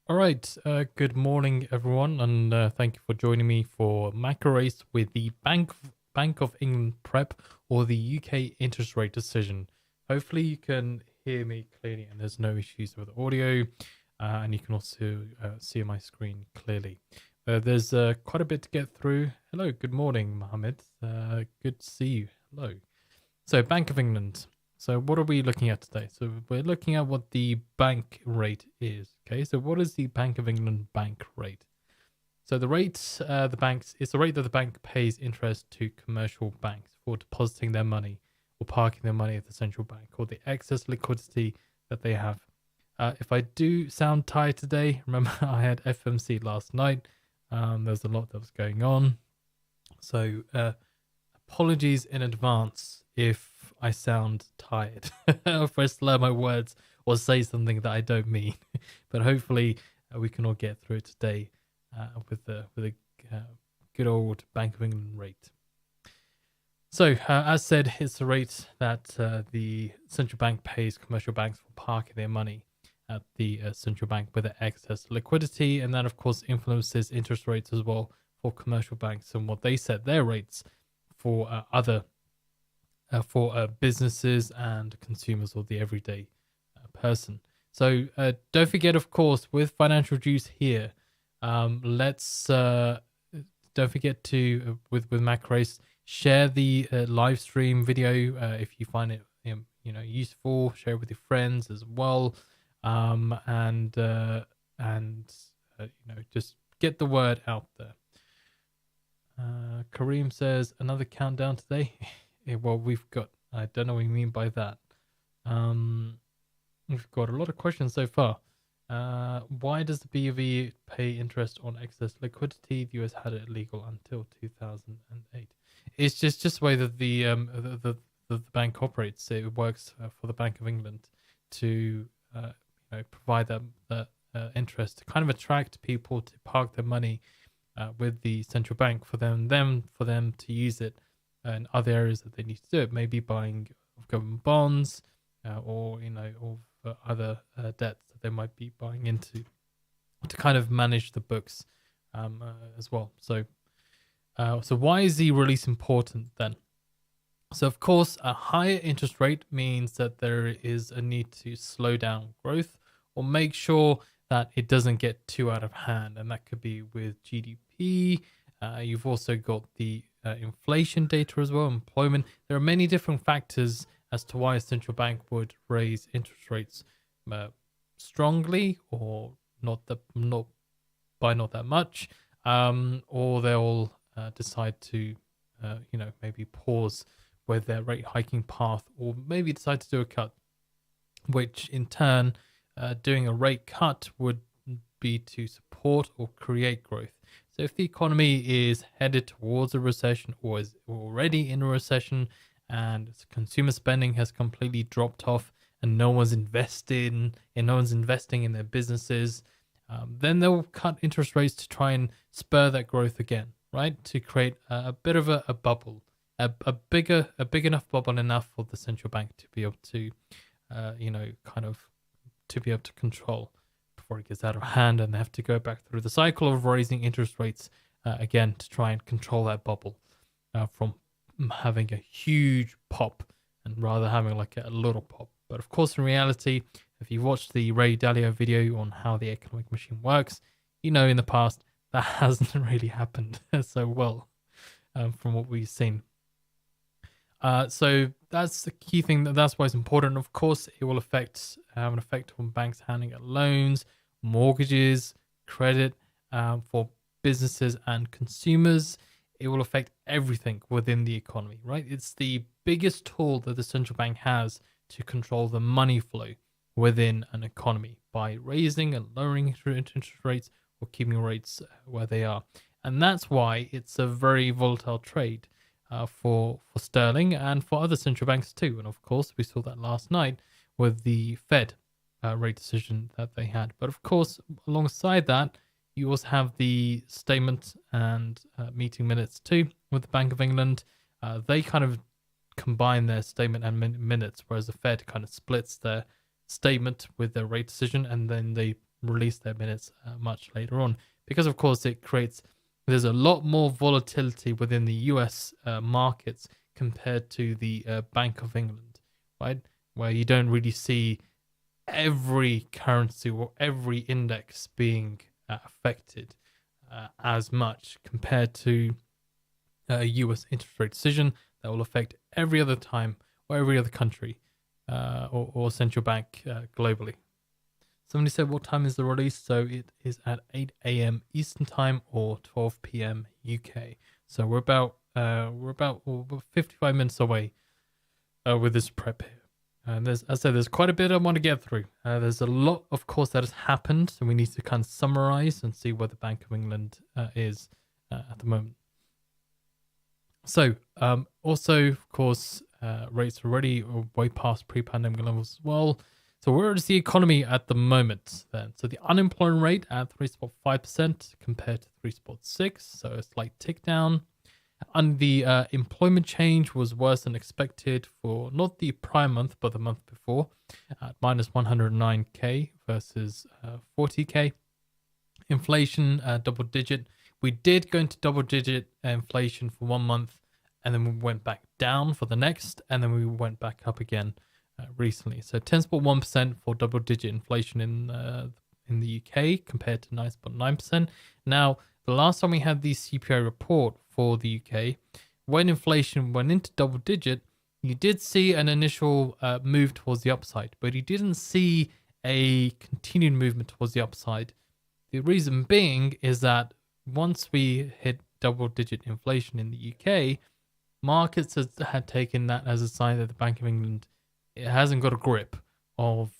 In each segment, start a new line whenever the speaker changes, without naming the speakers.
All right. Good morning, everyone, and thank you for joining me for Macro Race with the Bank of England prep or the UK interest rate decision. Hopefully, you can hear me clearly, and there's no issues with audio, and you can also see my screen clearly. There's quite a bit to get through. Hello, good morning, Mohammed. Good to see you. Hello. So, Bank of England. So, what are we looking at today? So, we're looking at what the bank rate is. Okay, so what is the Bank of England bank rate? So, the rate it's the rate that the bank pays interest to commercial banks for depositing their money or parking their money at the central bank, or the excess liquidity that they have. If I do sound tired today, remember I had FMC last night. There's a lot that was going on. So, apologies in advance if I sound tired, or if I slur my words or say something that I don't mean. But hopefully, we can all get through it today with a good old Bank of England rate. So, as said, it's the rate that the central bank pays commercial banks for parking their money at the central bank with the excess liquidity, and that, of course, influences interest rates as well for commercial banks and what they set their rates for other for businesses and consumers or the everyday person. So don't forget, of course, with FinancialJuice here, let's don't forget to with Macrace share the live stream video if you find it useful. Share it with your friends as well, and just get the word out there. Kareem says another countdown today. Yeah, well, we've got. I don't know what you mean by that. We've got a lot of questions so far. Why does the BV pay interest on excess liquidity? The US had it legal until 2008. It's just the way that the bank operates. It works for the Bank of England to provide that interest to kind of attract people to park their money with the central bank for them to use it in other areas that they need to do it. Maybe buying of government bonds, or other debts that they might be buying into to kind of manage the books as well. So why is the release important then? So of course, a higher interest rate means that there is a need to slow down growth or make sure that it doesn't get too out of hand, and that could be with GDP. You've also got the inflation data as well, employment. There are many different factors as to why a central bank would raise interest rates strongly or not that much, or they'll decide to maybe pause with their rate hiking path, or maybe decide to do a cut, which in turn, doing a rate cut would be to support or create growth. So if the economy is headed towards a recession or is already in a recession and consumer spending has completely dropped off and no one's investing in their businesses, then they'll cut interest rates to try and spur that growth again, right? To create a bit of a bubble, a big enough bubble enough for the central bank to be able to, to be able to control before it gets out of hand, and they have to go back through the cycle of raising interest rates again to try and control that bubble from having a huge pop and rather having like a little pop. But of course, in reality, if you watched the Ray Dalio video on how the economic machine works, in the past that hasn't really happened so well from what we've seen. So that's the key thing. That's why it's important. Of course, it will have an effect on banks handing out loans, mortgages, credit for businesses and consumers. It will affect everything within the economy, right? It's the biggest tool that the central bank has to control the money flow within an economy by raising and lowering interest rates or keeping rates where they are. And that's why it's a very volatile trade for sterling and for other central banks too. And of course, we saw that last night with the Fed rate decision that they had. But of course, alongside that, you also have the statement and meeting minutes too with the Bank of England. They kind of combine their statement and minutes, whereas the Fed kind of splits their statement with their rate decision, and then they release their minutes much later on, because of course there's a lot more volatility within the US markets compared to the Bank of England, right? Where you don't really see every currency or every index being affected as much compared to a US interest rate decision that will affect every other time or every other country or central bank globally. Somebody said, what time is the release? So it is at 8 a.m. Eastern time or 12 p.m. UK. So we're about 55 minutes away with this prep here. And as I said, there's quite a bit I want to get through. There's a lot, of course, that has happened, so we need to kind of summarize and see where the Bank of England is at the moment. So, also, of course, rates are already way past pre-pandemic levels as well. So where is the economy at the moment then? So the unemployment rate at 3.5% compared to 3.6%, so a slight tick down. And the employment change was worse than expected for not the prior month, but the month before, at minus 109k versus 40k. Inflation, double digit. We did go into double digit inflation for 1 month, and then we went back down for the next, and then we went back up again recently. So 10.1% for double digit inflation in the UK compared to 9.9%. Now, the last time we had the CPI report for the UK, when inflation went into double digit, you did see an initial move towards the upside, but you didn't see a continued movement towards the upside. The reason being is that once we hit double digit inflation in the UK, markets had taken that as a sign that the Bank of England, it hasn't got a grip of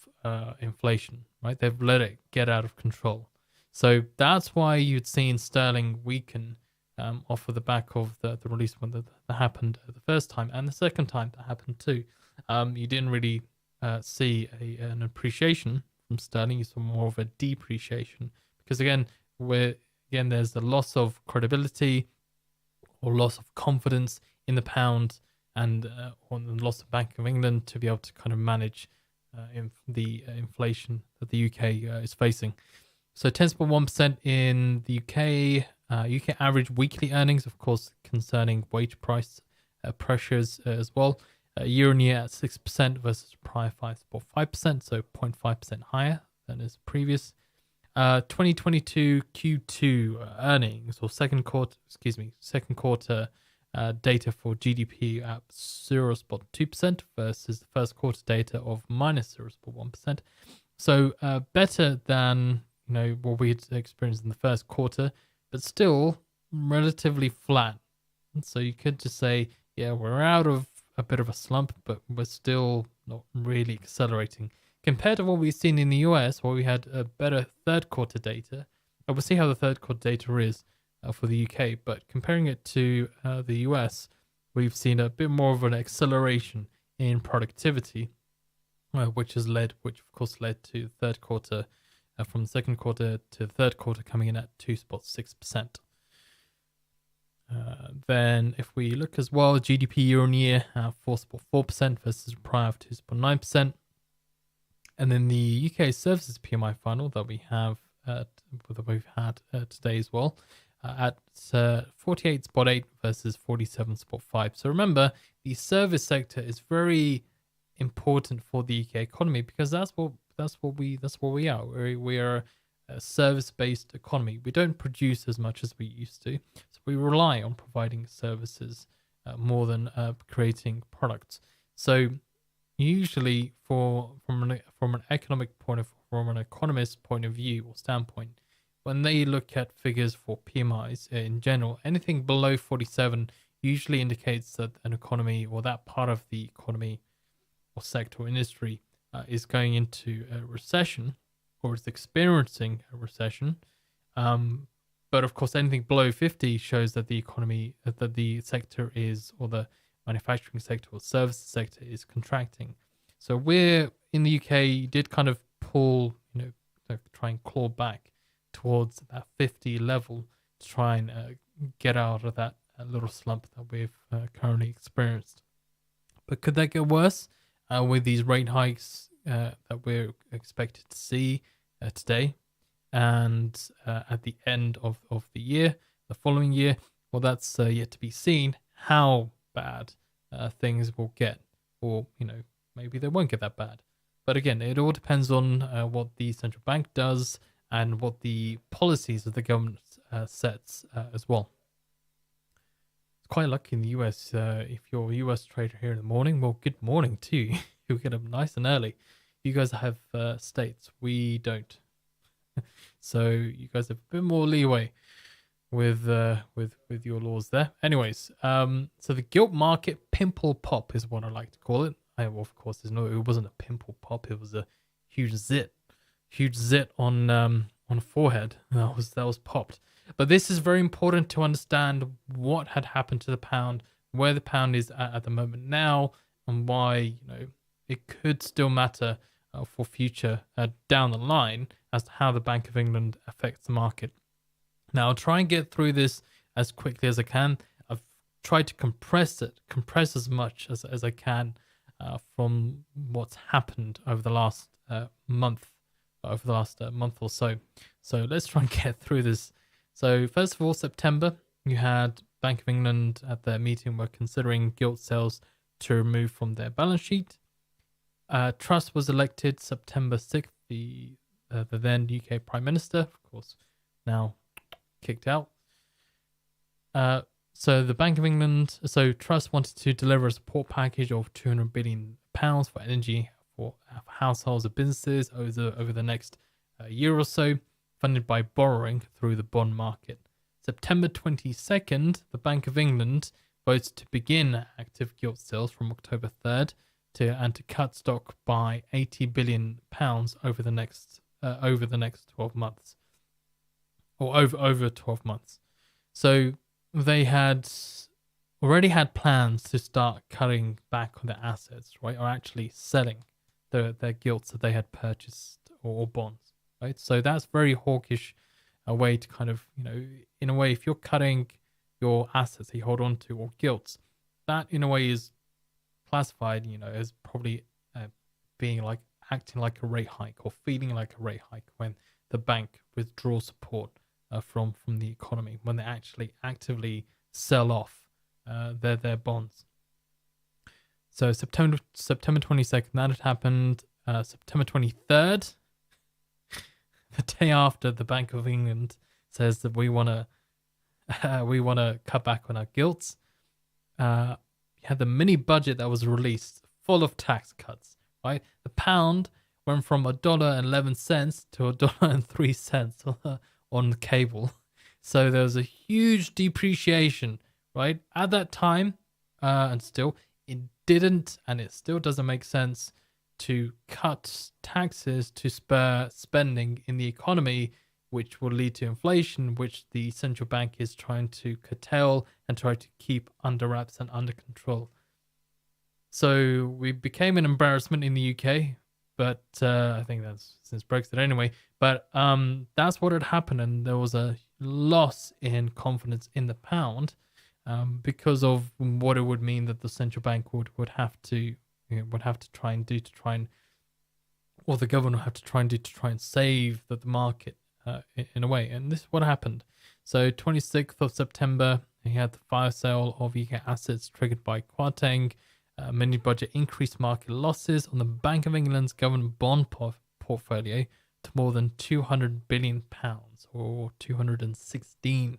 inflation, right? They've let it get out of control. So that's why you'd seen sterling weaken off of the back of the release when that happened the first time, and the second time that happened too. You didn't really see an appreciation from sterling. You saw more of a depreciation because there's the loss of credibility or loss of confidence in the pound, and or the loss of Bank of England to be able to kind of manage the inflation that the UK is facing. So 10.1% in the UK. UK average weekly earnings, of course, concerning wage price pressures as well. Year on year at 6% versus prior 5.5%, so 0.5% higher than is previous. 2022 Q2 earnings or second quarter data for GDP at 0.2% versus the first quarter data of minus 0.1%. So better than what we had experienced in the first quarter, but still relatively flat. And so you could just say, yeah, we're out of a bit of a slump, but we're still not really accelerating. Compared to what we've seen in the US, where we had a better third quarter data, we'll see how the third quarter data is for the UK, but comparing it to the US, we've seen a bit more of an acceleration in productivity, which of course led to third quarter, from the second quarter to the third quarter coming in at 2.6%. Then if we look as well, GDP year on year, 4.4% versus prior of 2.9%. And then the UK services PMI final that we've had today as well, at 48.8 versus 47.5. So remember, the service sector is very important for the UK economy because that's what we are. We are a service-based economy. We don't produce as much as we used to, so we rely on providing services more than creating products. So usually, from an economist's point of view or standpoint, when they look at figures for PMIs in general, anything below 47 usually indicates that an economy or that part of the economy or sector or industry is going into a recession or is experiencing a recession. But of course, anything below 50 shows that the economy, that the sector is, or the manufacturing sector or services sector is contracting. So we're in the UK did kind of pull, try and claw back towards that 50 level to try and get out of that little slump that we've currently experienced. But could that get worse with these rate hikes that we're expected to see today? and at the end of the year, the following year, well, that's yet to be seen how bad things will get, or maybe they won't get that bad. But again, it all depends on what the central bank does and what the policies of the government sets as well. It's quite lucky in the US. If you're a US trader here in the morning, well, good morning to you. You get up nice and early. You guys have states. We don't. So you guys have a bit more leeway with your laws there. Anyways, so the gilt market pimple pop is what I like to call it. Well, of course, it wasn't a pimple pop. It was a huge zit on a forehead. That was popped. But this is very important to understand what had happened to the pound, where the pound is at the moment now, and why it could still matter for future down the line as to how the Bank of England affects the market. Now, I'll try and get through this as quickly as I can. I've tried to compress as much as I can from what's happened over the last month or so. So let's try and get through this. So first of all, September, you had Bank of England at their meeting were considering gilt sales to remove from their balance sheet. Truss was elected September 6th, the then UK Prime Minister, of course, now kicked out. So the Bank of England, Truss wanted to deliver a support package of £200 billion for energy for households and businesses over the next year or so, funded by borrowing through the bond market. September 22nd, the Bank of England votes to begin active gilt sales from October 3rd to cut stock by £80 billion over the next 12 months, or over 12 months. So they had already had plans to start cutting back on their assets, right, or actually selling their gilts that they had purchased or bonds, right? So that's very hawkish a way to kind of, in a way, if you're cutting your assets that you hold on to or gilts, that in a way is classified, as probably being like acting like a rate hike or feeling like a rate hike when the bank withdraws support from the economy, when they actually actively sell off their bonds. So September 22nd, that had happened. September 23rd, the day after, the Bank of England says that we want to cut back on our gilts. You had the mini budget that was released, full of tax cuts. Right, the pound went from $1.11 to $1.03 on the cable. So there was a huge depreciation, right? At that time, and still, it didn't, and it still doesn't make sense to cut taxes to spur spending in the economy, which will lead to inflation, which the central bank is trying to curtail and try to keep under wraps and under control. So we became an embarrassment in the UK, but I think that's since Brexit anyway. But that's what had happened, and there was a loss in confidence in the pound because of what it would mean that the central bank would have to try and do to try and, or the government would have to try and do to try and save the market in a way. And this is what happened. So 26th of September, he had the fire sale of UK assets triggered by Kwarteng. Mini budget increased market losses on the Bank of England's government bond portfolio to more than £200 billion or $216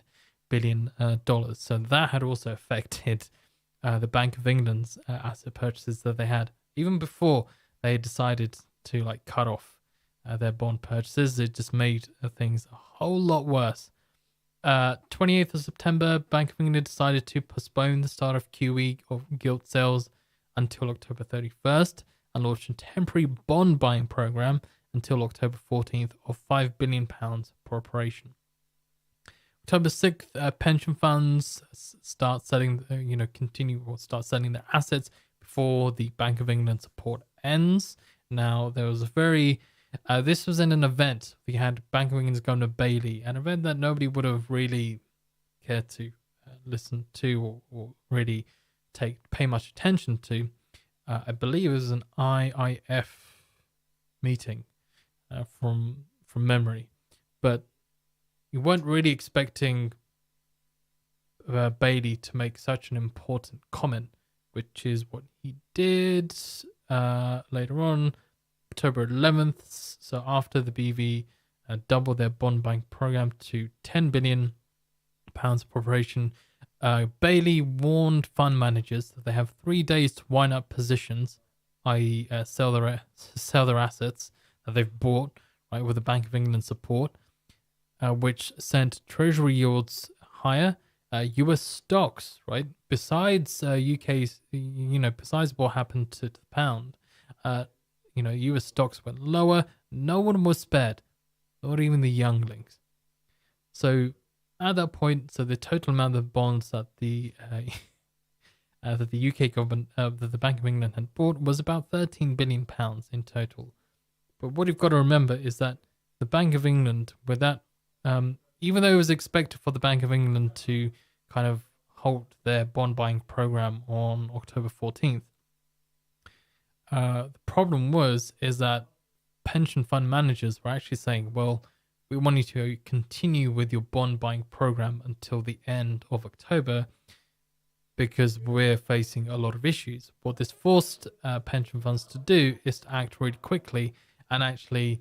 billion. So that had also affected the Bank of England's asset purchases that they had. Even before they decided to cut off their bond purchases, it just made things a whole lot worse. 28th of September, Bank of England decided to postpone the start of QE of gilt sales until October 31st and launched a temporary bond buying program until October 14th of £5 billion per operation. October 6th, pension funds start selling their assets before the Bank of England support ends. Now, there was this was in an event. We had Bank of England's Governor Bailey, an event that nobody would have really cared to listen to or really pay much attention to. I believe it was an IIF meeting from memory. but you weren't really expecting Bailey to make such an important comment, which is what he did later on, October 11th. So after the BV doubled their bond buying program to £10 billion of operation, Bailey warned fund managers that they have 3 days to wind up positions, i.e., sell their assets that they've bought, right, with the Bank of England support, which sent Treasury yields higher. U.S. stocks, right, besides UK's, besides what happened to the pound, U.S. stocks went lower. No one was spared, not even the younglings. So at that point, so the total amount of bonds that the UK government, that the Bank of England had bought, was about £13 billion in total. But what you've got to remember is that the Bank of England, with that, even though it was expected for the Bank of England to kind of halt their bond buying program on October 14th, the problem is that pension fund managers were actually saying, well, we want you to continue with your bond buying program until the end of October because we're facing a lot of issues. What this forced pension funds to do is to act really quickly and actually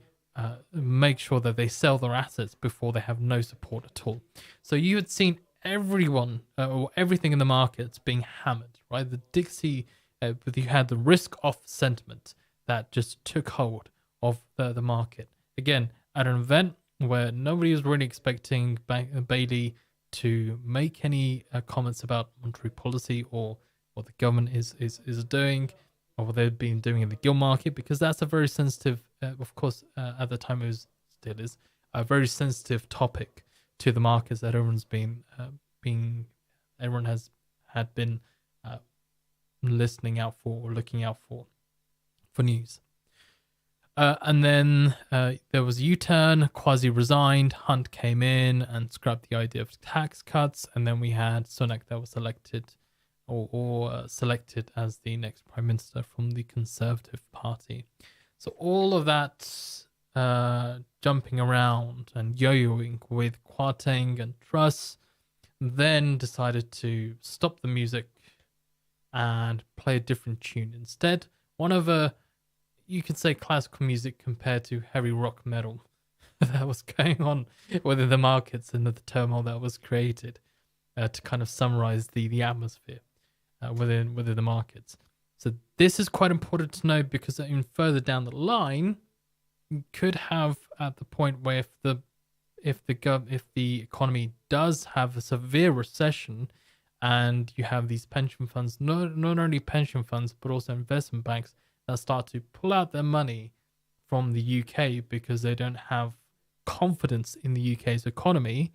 make sure that they sell their assets before they have no support at all. So you had seen everyone or everything in the markets being hammered, right? The Dixie, you had the risk-off sentiment that just took hold of the market. Again, at an event where nobody was really expecting Bailey to make any comments about monetary policy or what the government is doing or what they've been doing in the gilt market, because that's a very sensitive, of course, at the time still is a very sensitive topic to the markets that everyone's everyone had been listening out for or looking out for news. And then there was a U-turn, Kwasi resigned, Hunt came in and scrapped the idea of tax cuts, and then we had Sunak that was elected or selected as the next prime minister from the Conservative Party. So all of that jumping around and yo-yoing with Kwarteng and Truss then decided to stop the music and play a different tune instead. One of you could say classical music compared to heavy rock metal that was going on within the markets and the turmoil that was created to kind of summarize the atmosphere within the markets. So this is quite important to know because even further down the line, you could have at the point where if the economy does have a severe recession and you have these pension funds, not only pension funds but also investment banks that start to pull out their money from the UK because they don't have confidence in the UK's economy,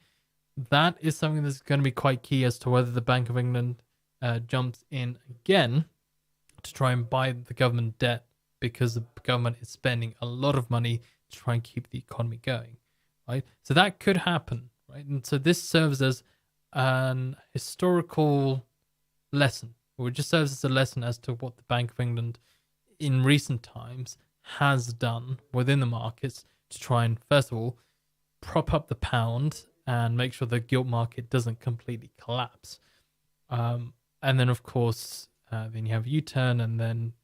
that is something that's going to be quite key as to whether the Bank of England jumps in again to try and buy the government debt, because the government is spending a lot of money to try and keep the economy going, right? So that could happen, right? And so this serves as an historical lesson, or it just serves as a lesson as to what the Bank of England in recent times has done within the markets to try and, first of all, prop up the pound and make sure the gilt market doesn't completely collapse. And then, of course, then you have U-turn, and then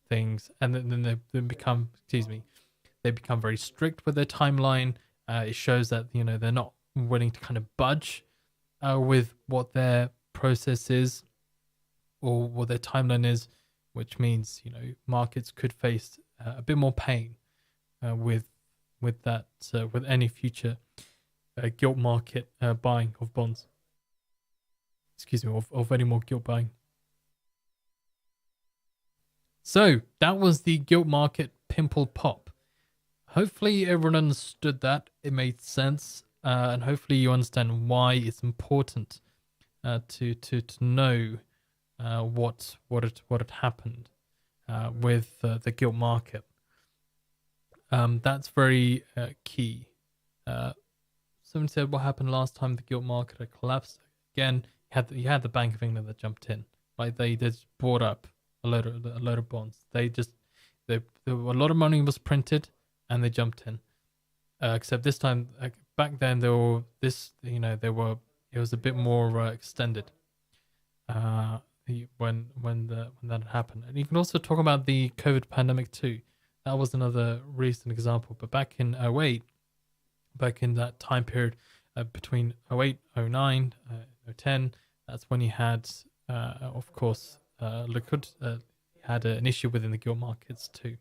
things, and then they become, they become very strict with their timeline. It shows that they're not willing to kind of budge with what their process is or what their timeline is, which means markets could face a bit more pain with that with any future gilt market buying of bonds. Of any more gilt buying. So that was the gilt market pimple pop. Hopefully everyone understood that. It made sense, and hopefully you understand why it's important to know what had happened with the gilt market. That's very key. Someone said, what happened last time the gilt market had collapsed? Again, you had the Bank of England that jumped in, right? They just bought up a load of bonds. There were a lot of money was printed, and they jumped in. except this time, back then, they were it was a bit more extended. When that happened, and you can also talk about the COVID pandemic too. That was another recent example. But back in '08, back in that time period between '08, '09, '10, that's when you had, of course, liquid had an issue within the gilt markets too.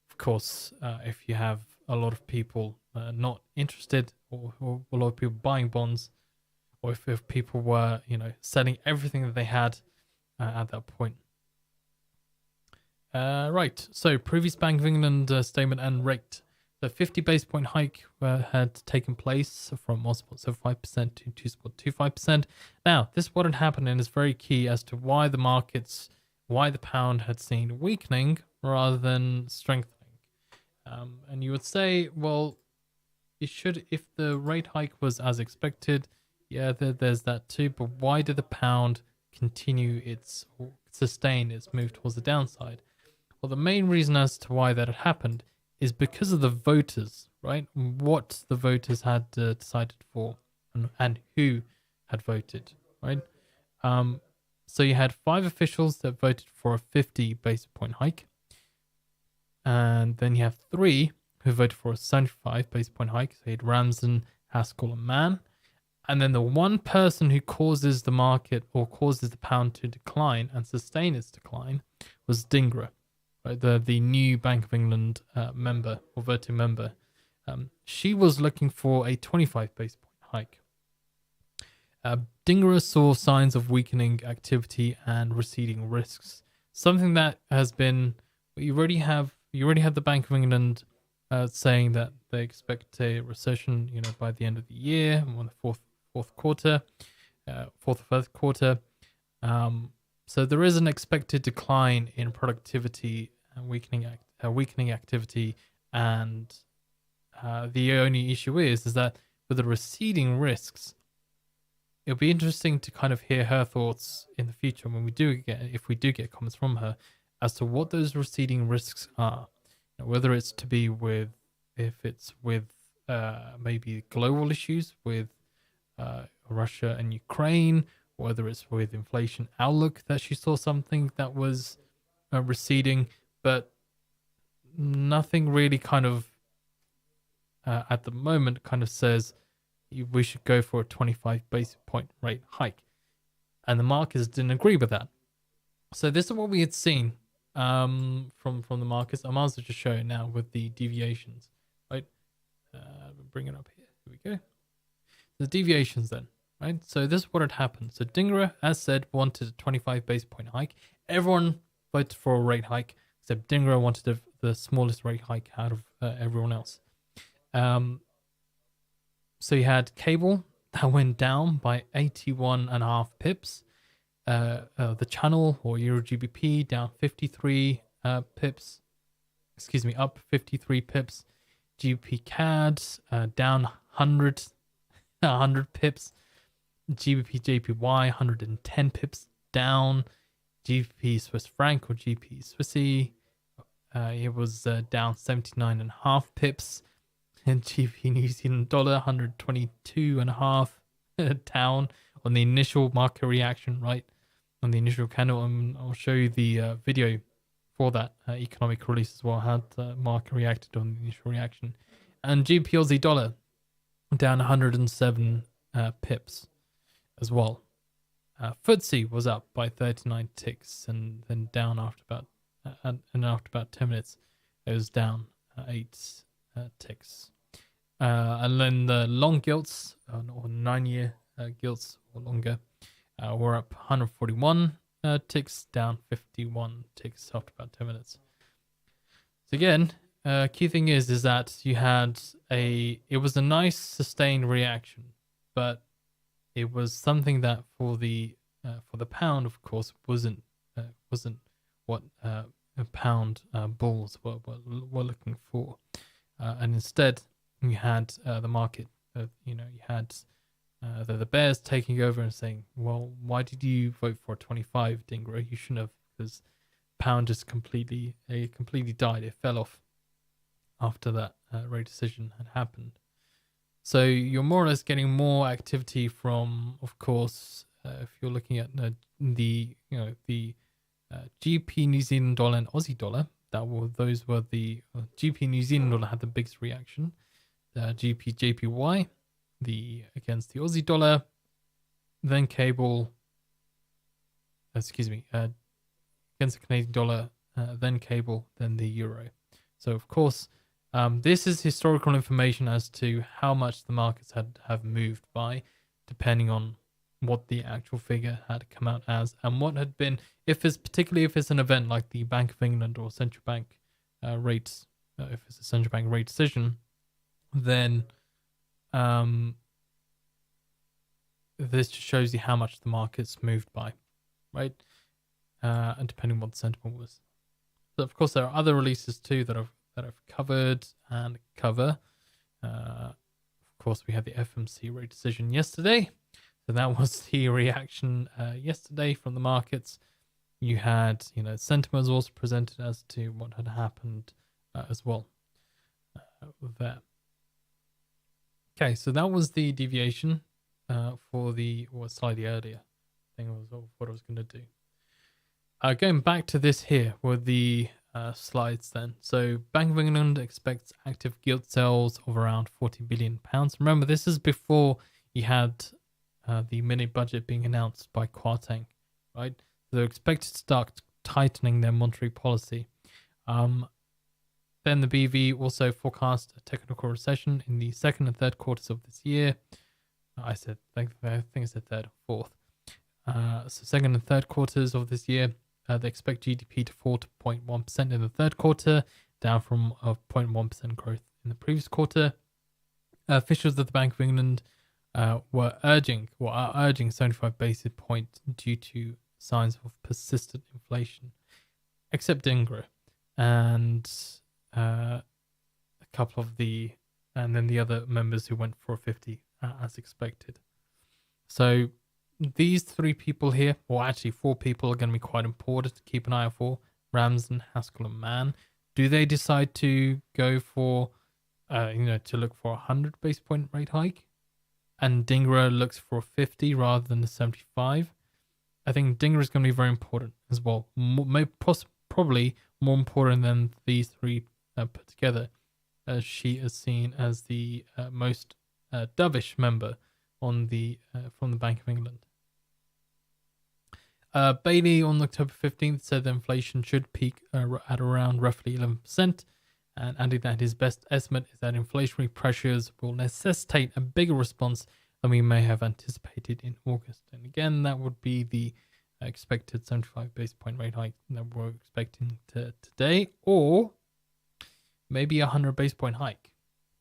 Of course, if you have a lot of people not interested, or a lot of people buying bonds, or if people were, selling everything that they had at that point. Right. So previous Bank of England statement and rate. The 50 base point hike had taken place from 1.05% to 2.25%. Now, this what had happened and is very key as to why the pound had seen weakening rather than strengthening. And you would say, well, it should, if the rate hike was as expected, yeah, there's that too. But why did the pound sustain its move towards the downside? Well, the main reason as to why that had happened is because of the voters, right? What the voters had decided for, and who had voted, right? So you had 5 officials that voted for a 50 basis point hike, and then you have 3 who voted for a 75 basis point hike. So you had Ramsden, Haskell, and Mann. And then the one person who causes the market or causes the pound to decline and sustain its decline was Dingra, right? The new Bank of England member or voting member. She was looking for a 25 basis point hike. Dingra saw signs of weakening activity and receding risks. Something that has been, you already have the Bank of England saying that they expect a recession, by the end of the year, or the fourth or first quarter. So there is an expected decline in productivity and weakening activity, and the only issue is that with the receding risks, it'll be interesting to kind of hear her thoughts in the future if we do get comments from her as to what those receding risks are. Whether it's with maybe global issues with Russia and Ukraine, whether it's with inflation outlook that she saw something that was receding, but nothing really kind of at the moment kind of says we should go for a 25 basis point rate hike, and the markets didn't agree with that. So this is what we had seen from the markets. I might as well just show it now with the deviations, right? Bring it up here. Here we go. The deviations then, right? So this is what had happened. So Dingra, as said, wanted a 25 basis point hike. Everyone voted for a rate hike, except Dingra wanted the smallest rate hike out of everyone else. So you had cable that went down by 81.5 pips. The channel or Euro GBP down 53 pips. Excuse me, up 53 pips. GBP CAD down 100 pips. GBP JPY 110 pips down. GBP Swiss franc or GBP Swissy, it was down 79.5 pips. And GBP New Zealand dollar 122.5 down on the initial market reaction, right? On the initial candle. I'll show you the video for that economic release as well, how the market reacted on the initial reaction. And GBP Aussie dollar down 107 pips as well. FTSE was up by 39 ticks and then down after about 10 minutes. It was down 8 ticks. And then the long gilts, or 9-year gilts or longer, were up 141 ticks, down 51 ticks after about 10 minutes. So again, key thing is that you had it was a nice sustained reaction, but it was something that for the pound, of course, wasn't what pound bulls were looking for, and instead you had the market. You had the bears taking over and saying, "Well, why did you vote for 25, Dingra? You shouldn't have, because pound just completely died. It fell off after that rate decision had happened. So you're more or less getting more activity from, of course, if you're looking at the GP New Zealand dollar and Aussie dollar. Those were the GP New Zealand dollar had the biggest reaction. GP JPY against the Aussie dollar, then cable. Against the Canadian dollar, then cable, then the euro. So of course, this is historical information as to how much the markets have moved by, depending on what the actual figure had come out as, and what had been, particularly if it's an event like the Bank of England or central bank rates, if it's a central bank rate decision, then this just shows you how much the markets moved by, right? And depending on what the sentiment was. So of course, there are other releases too that I've covered and cover. Of course, we had the FMC rate decision yesterday. So that was the reaction yesterday from the markets. You had, sentiment was also presented as to what had happened as well there. Okay, so that was the deviation for slightly earlier thing was what I was going to do. Going back to this here were the slides then. So Bank of England expects active gilt sales of around £40 billion. Remember, this is before you had the mini budget being announced by Kwarteng, right? So they're expected to start tightening their monetary policy. Then the BV also forecast a technical recession in the second and third quarters of this year. I think I said third or fourth. So second and third quarters of this year, they expect GDP to fall to 0.1% in the third quarter, down from 0.1% growth in the previous quarter. Officials of the Bank of England are urging 75 basis points due to signs of persistent inflation, except Dingra and a couple of and then the other members who went for a 50 as expected. So these three people here, or actually four people, are going to be quite important to keep an eye out for. Ramsden, Haskell, and Mann. Do they decide to go for, to look for a 100 basis point rate hike? And Dingra looks for a 50 rather than a 75. I think Dingra is going to be very important as well. Probably more important than these three put together, as she is seen as the most dovish member on from the Bank of England. Bailey on October 15th said that inflation should peak at around roughly 11%, and added that his best estimate is that inflationary pressures will necessitate a bigger response than we may have anticipated in August. And again, that would be the expected 75 basis point rate hike that we're expecting today, or maybe a 100 basis point hike.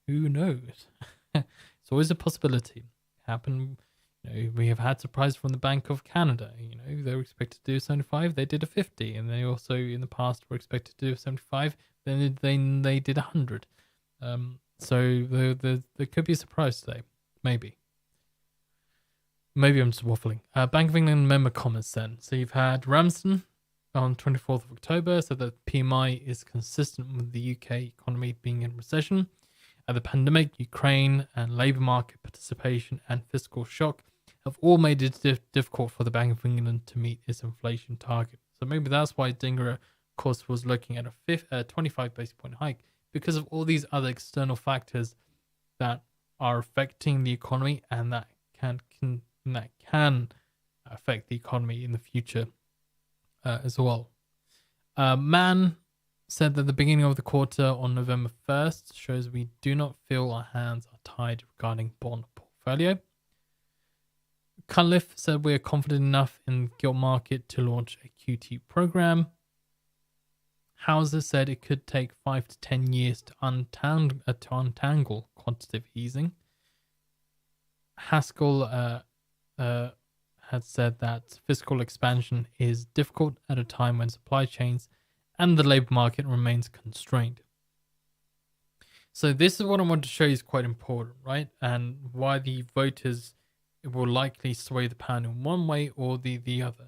Who knows? It's always a possibility. Happen. We have had surprise from the Bank of Canada. They were expected to do 75, they did a 50, and they also in the past were expected to do 75, then they did 100. So there could be a surprise today, maybe. Maybe I'm just waffling. Bank of England member comments then. So you've had Ramsden on 24th of October said that PMI is consistent with the UK economy being in recession. The pandemic, Ukraine, and labour market participation and fiscal shock have all made it difficult for the Bank of England to meet its inflation target. So maybe that's why Dingra, of course, was looking at a 25 basis point hike, because of all these other external factors that are affecting the economy and that can affect the economy in the future as well. Mann said that the beginning of the quarter on November 1st shows we do not feel our hands are tied regarding bond portfolio. Cunliffe said we are confident enough in the gilt market to launch a QT program. Hauser said it could take 5 to 10 years to untangle quantitative easing. Haskell had said that fiscal expansion is difficult at a time when supply chains and the labour market remains constrained. So this is what I want to show you is quite important, right? And why the voters will likely sway the pound in one way or the other.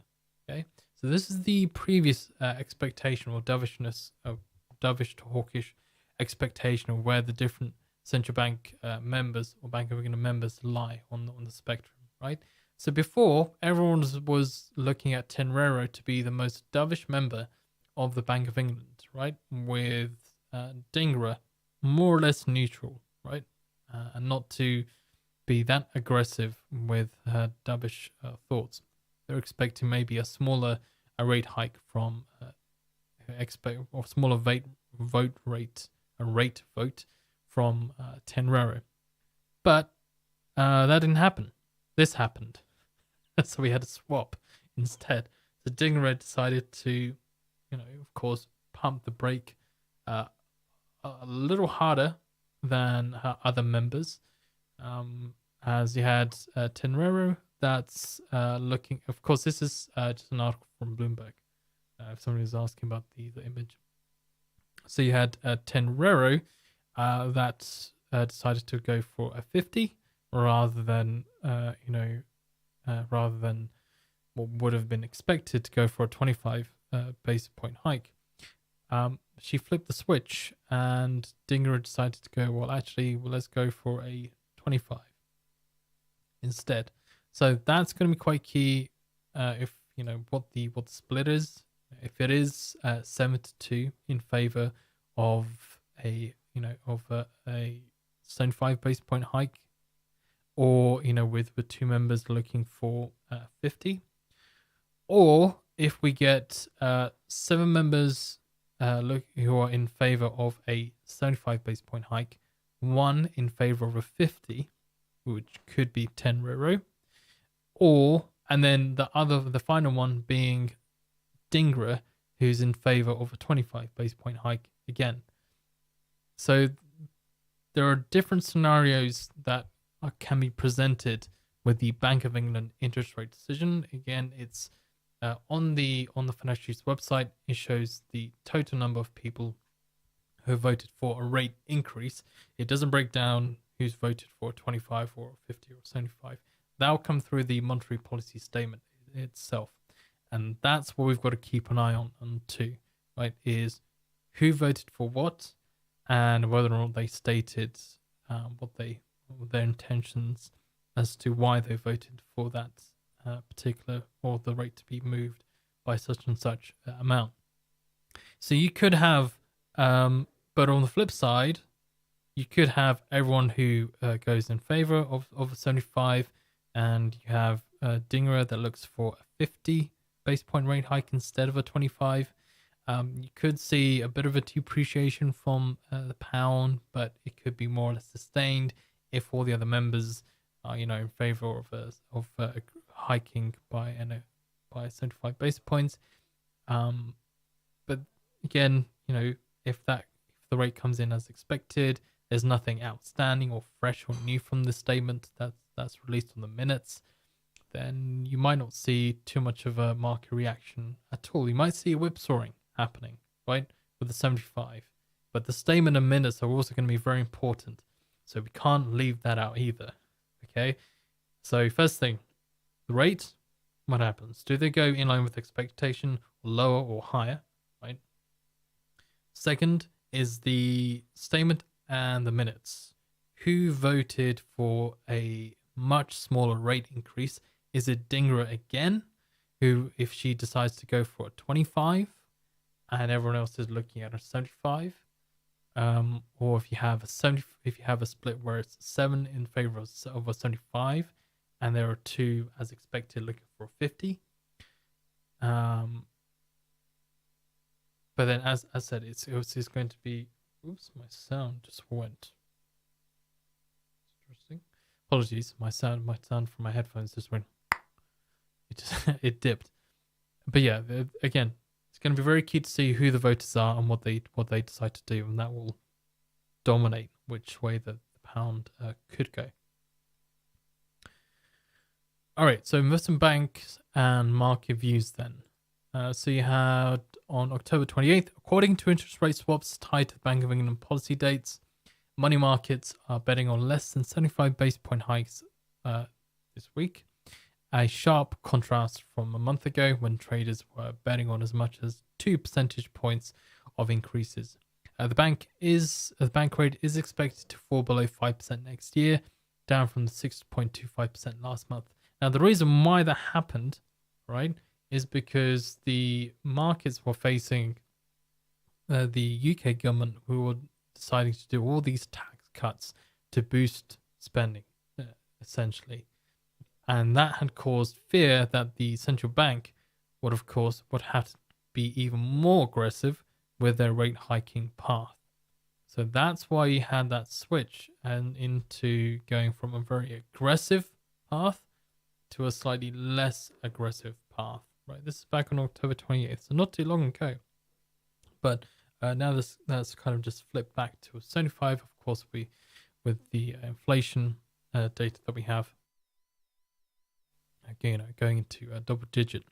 Okay, so this is the previous expectation or dovishness, dovish to hawkish expectation of where the different central bank members or Bank of England members lie on the spectrum, right? So before, everyone was looking at Tenrero to be the most dovish member of the Bank of England, right? With Dingra more or less neutral, right? And not to be that aggressive with her dovish thoughts. They're expecting maybe a smaller rate hike from smaller rate vote from Tenrero. But that didn't happen. This happened. So we had a swap instead. So Dingra decided to, of course, pump the brake a little harder than her other members. As you had Tenrero, that's looking. Of course, this is just an article from Bloomberg. If somebody was asking about the image, so you had Tenrero that decided to go for a 50 rather than rather than what would have been expected to go for a 25 basis point hike. She flipped the switch, and Dingra decided to go, let's go for a 25 instead. So that's going to be quite key if what the split is. If it is 7-2 in favor of a 75 basis point hike, or with two members looking for 50, or if we get 7 members who are in favor of a 75 basis point hike, 1 in favor of a 50, which could be Tenrero, and then the final one being Dingra, who's in favor of a 25 basis point hike again. So there are different scenarios that can be presented with the Bank of England interest rate decision. Again, it's on the FinancialJuice website. It shows the total number of people who voted for a rate increase. It doesn't break down who's voted for 25 or 50 or 75. That'll come through the monetary policy statement itself. And that's what we've got to keep an eye on too, right? Is who voted for what, and whether or not they stated their intentions as to why they voted for that particular, or the rate to be moved by such and such amount. So you could have, but on the flip side, you could have everyone who goes in favor of a 75, and you have Dingra that looks for a 50 base point rate hike instead of a 25. You could see a bit of a depreciation from the pound, but it could be more or less sustained if all the other members are, in favor of hiking by 75 basis points. But again, if the rate comes in as expected, there's nothing outstanding or fresh or new from the statement that's released on the minutes, then you might not see too much of a market reaction at all. You might see a whipsawing happening, right, with the 75. But the statement and minutes are also going to be very important. So we can't leave that out either, okay? So first thing, the rate, what happens? Do they go in line with expectation, lower or higher, right? Second is the statement and the minutes. Who voted for a much smaller rate increase? Is it Dingra again, who, if she decides to go for a 25 and everyone else is looking at a 75, or if you have a split where it's 7 in favor of a 75 and there are 2 as expected looking for a 50, but then as I said, it's going to be, oops, my sound just went. Interesting. Apologies, my sound from my headphones just went. It dipped. But yeah, again, it's going to be very key to see who the voters are and what they decide to do, and that will dominate which way the pound could go. All right, so investment banks and market views then. So you had on October 28th, according to interest rate swaps tied to the Bank of England policy dates, money markets are betting on less than 75 base point hikes this week. A sharp contrast from a month ago when traders were betting on as much as 2 percentage points of increases. The bank rate is expected to fall below 5% next year, down from the 6.25% last month. Now, the reason why that happened, right, is because the markets were facing the UK government, who were deciding to do all these tax cuts to boost spending, essentially. And that had caused fear that the central bank would have to be even more aggressive with their rate hiking path. So that's why you had that switch and into going from a very aggressive path to a slightly less aggressive path. Right, this is back on October 28th, so not too long ago. But now that's kind of just flipped back to 75. Of course, with the inflation data that we have, again, going into a double digit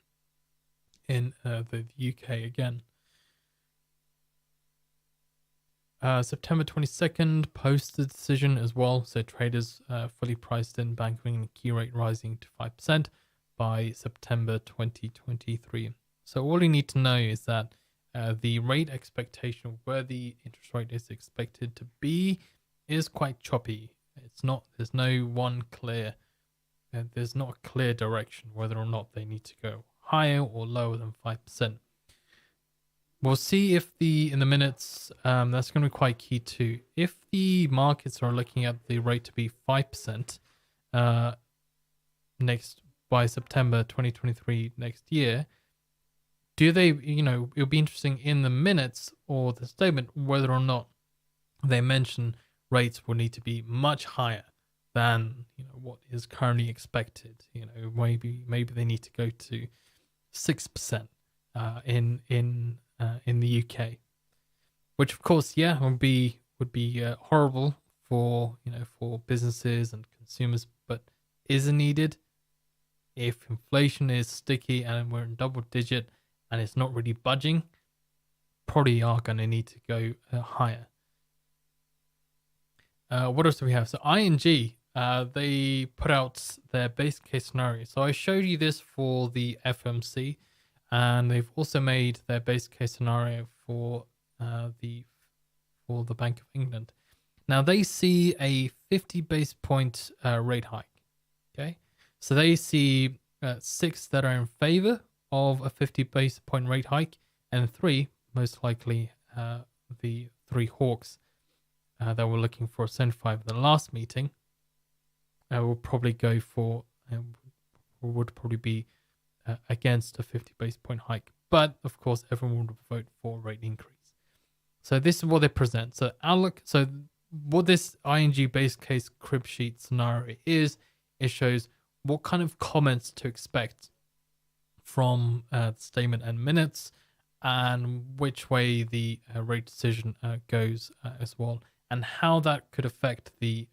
in the UK again. September 22nd, post the decision as well. So traders fully priced in Bank of England key rate rising to 5% by September 2023. So all you need to know is that the rate expectation of where the interest rate is expected to be is quite choppy. There's not a clear direction whether or not they need to go higher or lower than 5%. We'll see if in the minutes, that's going to be quite key too. If the markets are looking at the rate to be 5% by September 2023 next year, do they, it'll be interesting in the minutes or the statement whether or not they mention rates will need to be much higher than what is currently expected. Maybe they need to go to 6% in the UK, which of course, would be horrible for businesses and consumers, but is needed. If inflation is sticky and we're in double digit and it's not really budging, probably are going to need to go higher. What else do we have? So ING, they put out their base case scenario. So I showed you this for the FMC, and they've also made their base case scenario for the Bank of England. Now they see a 50 base point rate hike. Okay, so they see 6 that are in favor of a 50 base point rate hike, and 3, most likely, the 3 hawks that were looking for a 75 at the last meeting, will probably go for, would probably be against a 50 base point hike. But of course, everyone would vote for a rate increase. So this is what they present. So outlook. So what this ING base case crib sheet scenario is, it shows what kind of comments to expect from the statement and minutes, and which way the rate decision goes as well, and how that could affect the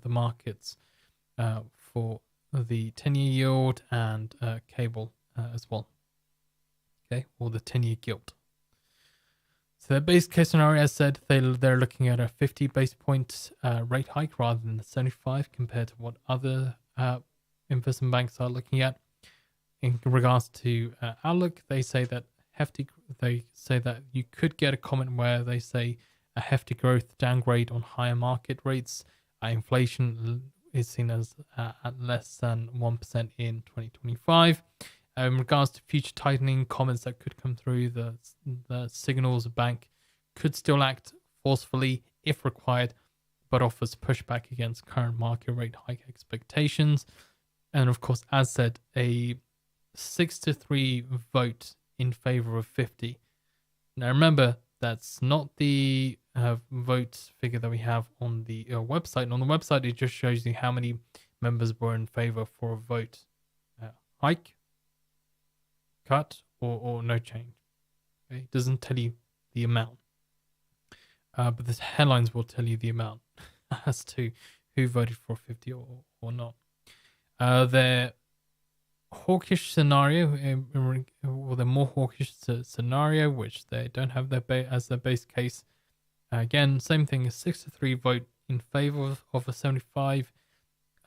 markets for the 10-year yield and cable as well. Okay, or the 10-year gilt. So their base case scenario, as said, they're looking at a 50 base point rate hike rather than the 75, compared to what other investment banks are looking at. In regards to outlook, they say that you could get a comment where they say a hefty growth downgrade on higher market rates. Inflation is seen as at less than 1% in 2025. In regards to future tightening comments that could come through, the signals a bank could still act forcefully if required, but offers pushback against current market rate hike expectations. And of course, as said, a 6-3 vote in favor of 50. Now remember, that's not the vote figure that we have on the website. And on the website, it just shows you how many members were in favor for a vote hike, cut, or no change. Okay? It doesn't tell you the amount. But the headlines will tell you the amount as to who voted for 50 or not. Their hawkish scenario, or the more hawkish scenario, which they don't have as their base case. Again, same thing, a 6-3 vote in favor of a 75.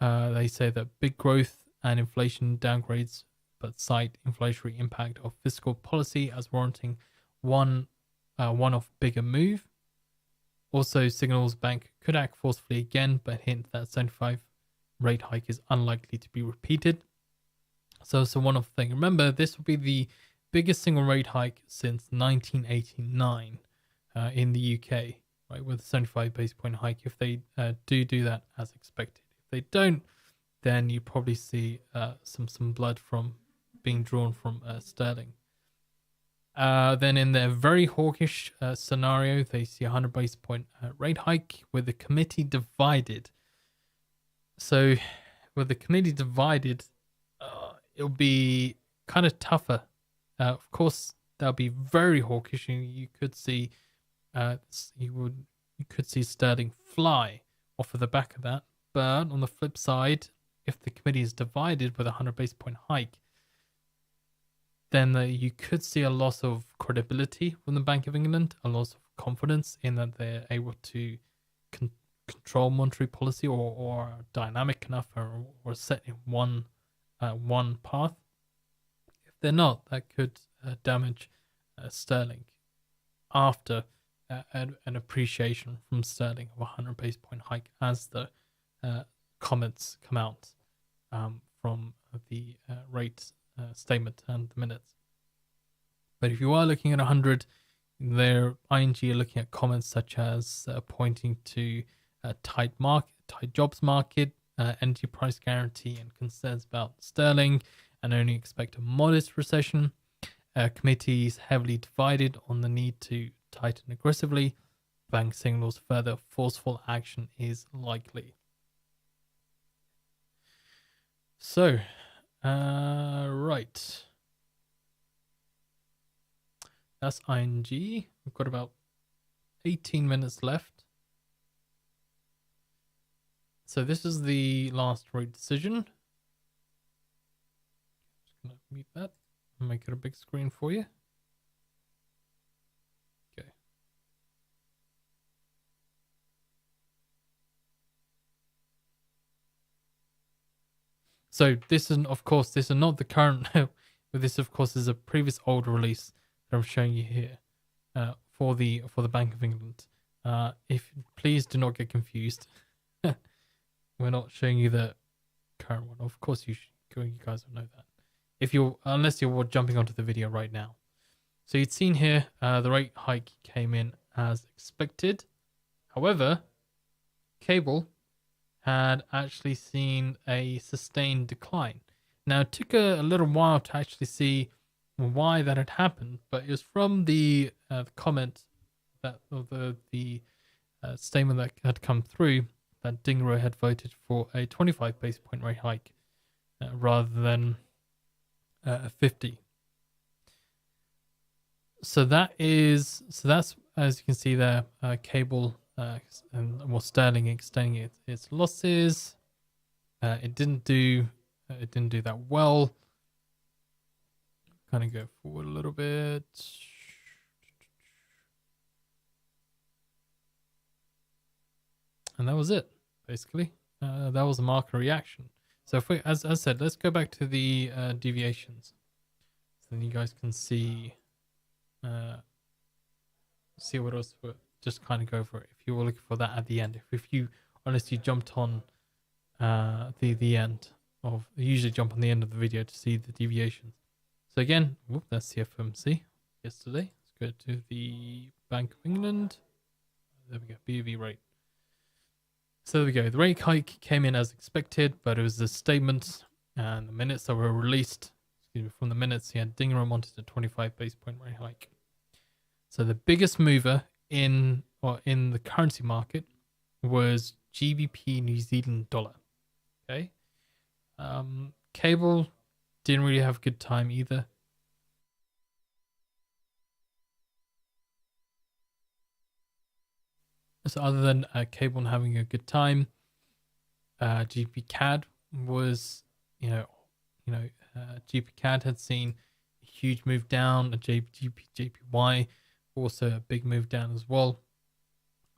They say that big growth and inflation downgrades, but cite inflationary impact of fiscal policy as warranting one one-off bigger move. Also signals bank could act forcefully again, but hint that 75 rate hike is unlikely to be repeated. So it's a one-off thing. Remember, this will be the biggest single rate hike since 1989 in the UK, right, with a 75 base point hike. If they do that as expected, if they don't, then you probably see some blood from being drawn from sterling. Then in their very hawkish scenario, they see a 100 basis point rate hike with the committee divided. So with the committee divided, it'll be kind of tougher. Of course, that'll be very hawkish, and you could see you could see sterling fly off of the back of that. But on the flip side, if the committee is divided with a 100 basis point hike, then you could see a loss of credibility from the Bank of England, a loss of confidence in that they're able to control monetary policy or dynamic enough or set in one path. If they're not, that could damage sterling after an appreciation from sterling of a 100 basis point hike as the comments come out from the rate statement and the minutes. But if you are looking at 100, there ING are looking at comments such as pointing to a tight jobs market, energy price guarantee, and concerns about sterling, and only expect a modest recession. Committees heavily divided on the need to tighten aggressively. Bank signals further forceful action is likely. So, right. That's ING. We've got about 18 minutes left. So this is the last rate decision. Just gonna mute that and make it a big screen for you. Okay. So this is, of course, this is not the current, but this, of course, is a previous old release that I'm showing you here for the Bank of England. If please do not get confused. We're not showing you the current one. Of course, you guys will know that. Unless you're jumping onto the video right now. So you'd seen here the rate hike came in as expected. However, cable had actually seen a sustained decline. Now it took a little while to actually see why that had happened, but it was from the comment that the statement that had come through that Dingro had voted for a 25 basis point rate hike rather than a 50. So that's, as you can see there, cable and sterling extending its losses. It didn't do that well. Kind of go forward a little bit. And that was it, basically. That was a market reaction. So if we, as I said, let's go back to the deviations. So then you guys can see what else. Just kind of go for it. If you were looking for that at the end, if you honestly jumped on the end of, I usually jump on the end of the video to see the deviations. So again, that's the FOMC yesterday. Let's go to the Bank of England. There we go, BOV rate. So there we go. The rate hike came in as expected, but it was the statements and the minutes that were released. From the minutes, Dingram wanted a 25 base point rate hike. So the biggest mover in the currency market was GBP New Zealand dollar. Okay. Cable didn't really have a good time either. So other than cable having a good time, GBP CAD was, GBP CAD had seen a huge move down. JPY also a big move down as well.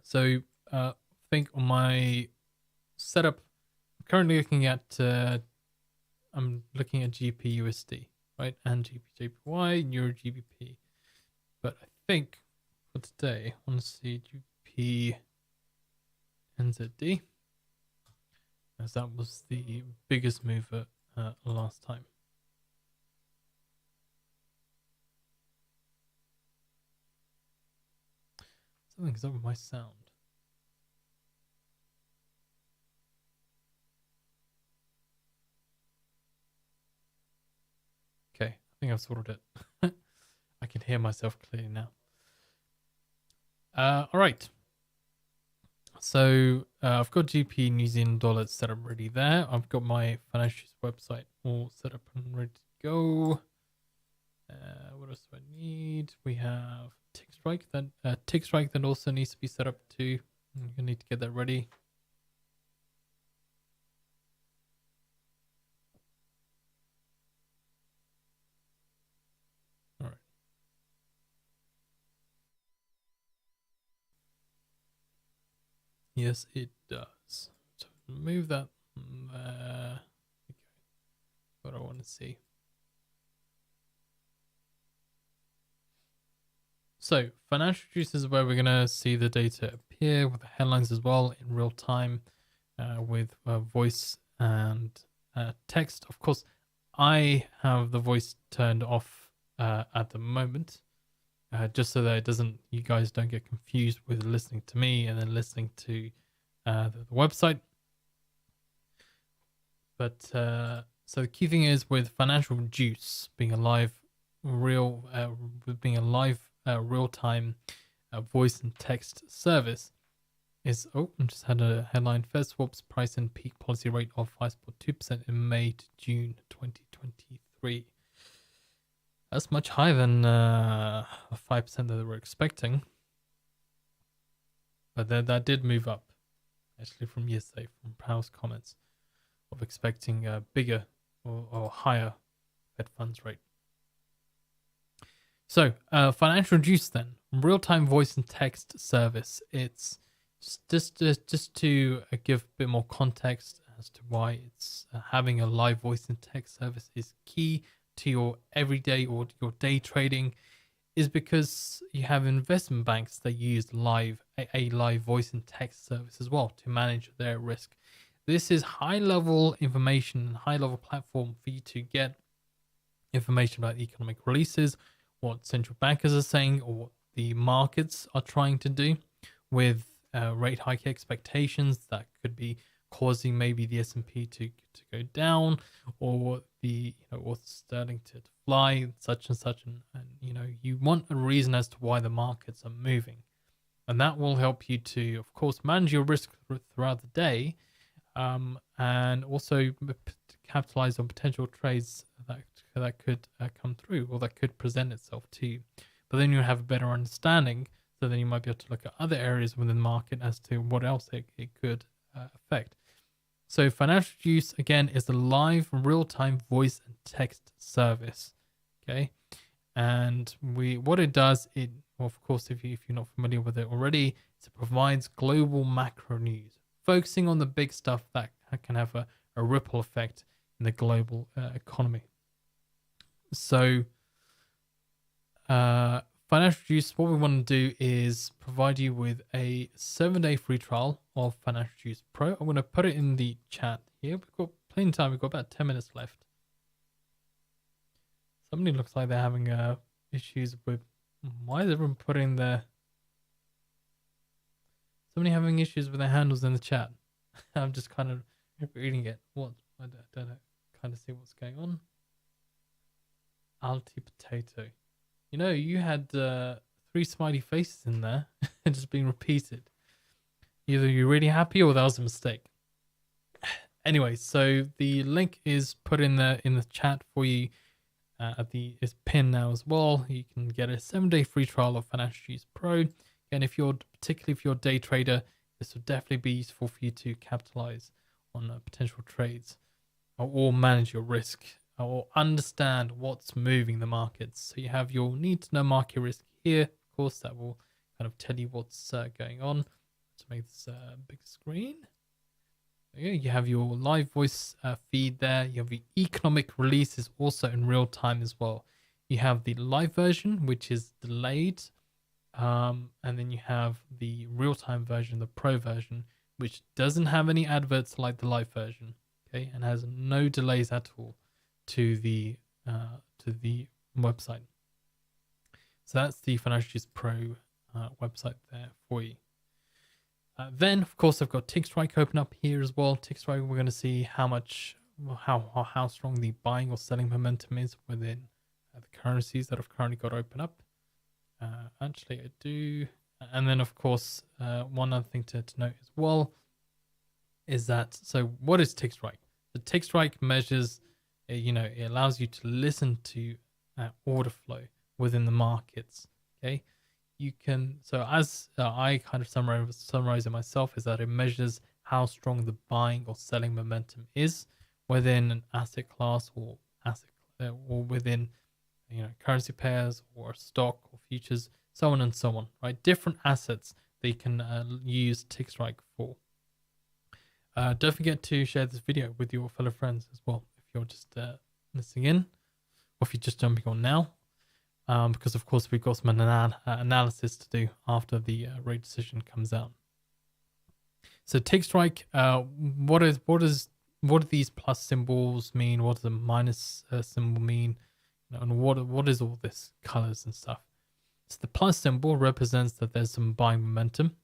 So I think on my setup, I'm currently looking at GP USD, right, and GP JPY, Euro GBP. But I think for today. I want to see GP NZD, as that was the biggest mover last time. Something's up with my sound. Okay, I think I've sorted it. I can hear myself clearly now. All right. So I've got GP New Zealand dollars set up ready there. I've got my FinancialJuice website all set up and ready to go. What else do I need? We have Tick Strike. Tick Strike that also needs to be set up too. You need to get that ready. All right. Yes, it does. So move that there. Okay. What I want to see. So FinancialJuice is where we're going to see the data appear with the headlines as well in real time with voice and text. Of course, I have the voice turned off at the moment just so that you guys don't get confused with listening to me and then listening to the website. But so the key thing is with FinancialJuice being a live real-time voice and text service is I just had a headline: Fed swaps price and peak policy rate of 5.2% in May to June 2023. That's much higher than 5% that they were expecting, but that did move up actually from yesterday from Powell's comments of expecting a bigger or higher Fed funds rate. So, FinancialJuice then, real-time voice and text service. It's just to give a bit more context as to why it's having a live voice and text service is key to your everyday or your day trading, is because you have investment banks that use a live voice and text service as well to manage their risk. This is high-level information and high-level platform for you to get information about economic releases, what central bankers are saying, or what the markets are trying to do with rate hike expectations that could be causing maybe the S&P to go down, or or sterling to fly, such and such, and you want a reason as to why the markets are moving, and that will help you to, of course, manage your risk throughout the day, and also capitalize on potential trades that could come through or that could present itself to you. But then you have a better understanding, so then you might be able to look at other areas within the market as to what else it could affect. So FinancialJuice, again, is the live real-time voice and text service. Okay, and what it does, of course, if you're not familiar with it already, it provides global macro news, focusing on the big stuff that can have a ripple effect in the global economy. So FinancialJuice, what we want to do is provide you with a 7-day free trial of FinancialJuice Pro. I'm going to put it in the chat here. We've got plenty of time. We've got about 10 minutes left. Somebody looks like they're having issues with... Why is everyone putting their... Somebody having issues with their handles in the chat. I'm just kind of reading it. What? I don't know. Kind of see what's going on. Alti potato. You had 3 smiley faces in there, just being repeated. Either you're really happy or that was a mistake. Anyway, so the link is put in the chat for you. It's pinned now as well. You can get a 7-day free trial of FinancialJuice Pro. And particularly if you're a day trader, this will definitely be useful for you to capitalize on potential trades or manage your risk, or understand what's moving the markets. So you have your need to know market risk here. Of course, that will kind of tell you what's going on. To make this big screen. Yeah, you have your live voice feed there. You have the economic releases also in real time as well. You have the live version, which is delayed And then you have the real-time version, the pro version, which doesn't have any adverts like the live version, okay, and has no delays at all to the website. So that's the FinancialJuice Pro website there for you. Then, of course, I've got TickStrike open up here as well. TickStrike, we're going to see how strong the buying or selling momentum is within the currencies that I've currently got open up. Actually, I do. And then, of course, one other thing to note as well is that, so what is TickStrike? The TickStrike measures, it allows you to listen to order flow within the markets, okay? You can, so as I kind of summarize it myself, is that it measures how strong the buying or selling momentum is within an asset class or within currency pairs or stock or futures, so on and so on, right? Different assets they can use TickStrike for. Don't forget to share this video with your fellow friends as well if you're just listening in, or if you're just jumping on now. Because of course we've got some analysis to do after the rate decision comes out. So TickStrike, what do these plus symbols mean? What does a minus symbol mean? And what is all this colors and stuff? So the plus symbol represents that there's some buying momentum,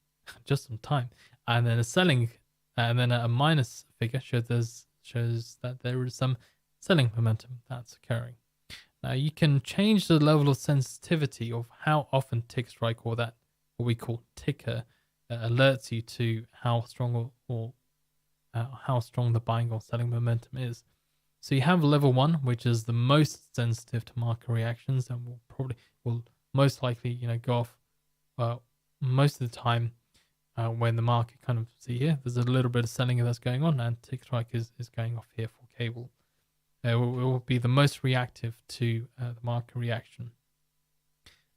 just some time, and then a selling, and then a minus figure shows that there is some selling momentum that's occurring. Now you can change the level of sensitivity of how often TickStrike, or that what we call ticker, alerts you to how strong or how strong the buying or selling momentum is. So you have level 1, which is the most sensitive to market reactions, and will most likely go off most of the time when the market kind of there's a little bit of selling that's going on, and TickStrike is going off here for cable. It will be the most reactive to the market reaction.